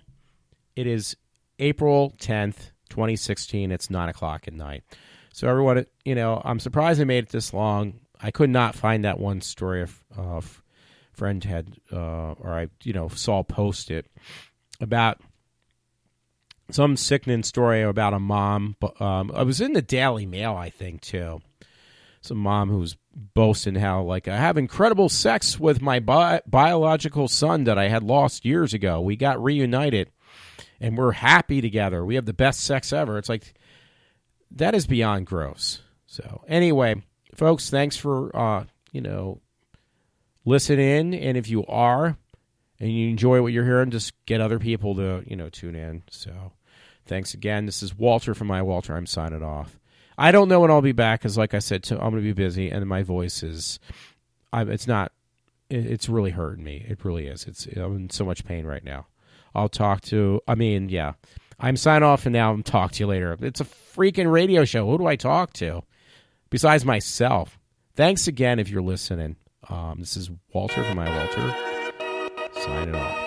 It is April 10th, 2016. It's 9 o'clock at night. So everyone, I'm surprised I made it this long. I could not find that one story a friend had, or I, saw posted about some sickening story about a mom. I was in the Daily Mail, I think, too. Some mom who's boasting how, I have incredible sex with my biological son that I had lost years ago. We got reunited, and we're happy together. We have the best sex ever. It's like, that is beyond gross. So anyway, folks, thanks for, listening. And if you are, and you enjoy what you're hearing, just get other people to, tune in. So thanks again. This is Walter from iWalter. I'm signing off. I don't know when I'll be back because, like I said, I'm going to be busy, and my voice is, it's really hurting me. It really is. I'm in so much pain right now. I'm signing off, and now I'm talk to you later. It's a freaking radio show. Who do I talk to besides myself? Thanks again if you're listening. This is Walter from iWalter, signing off.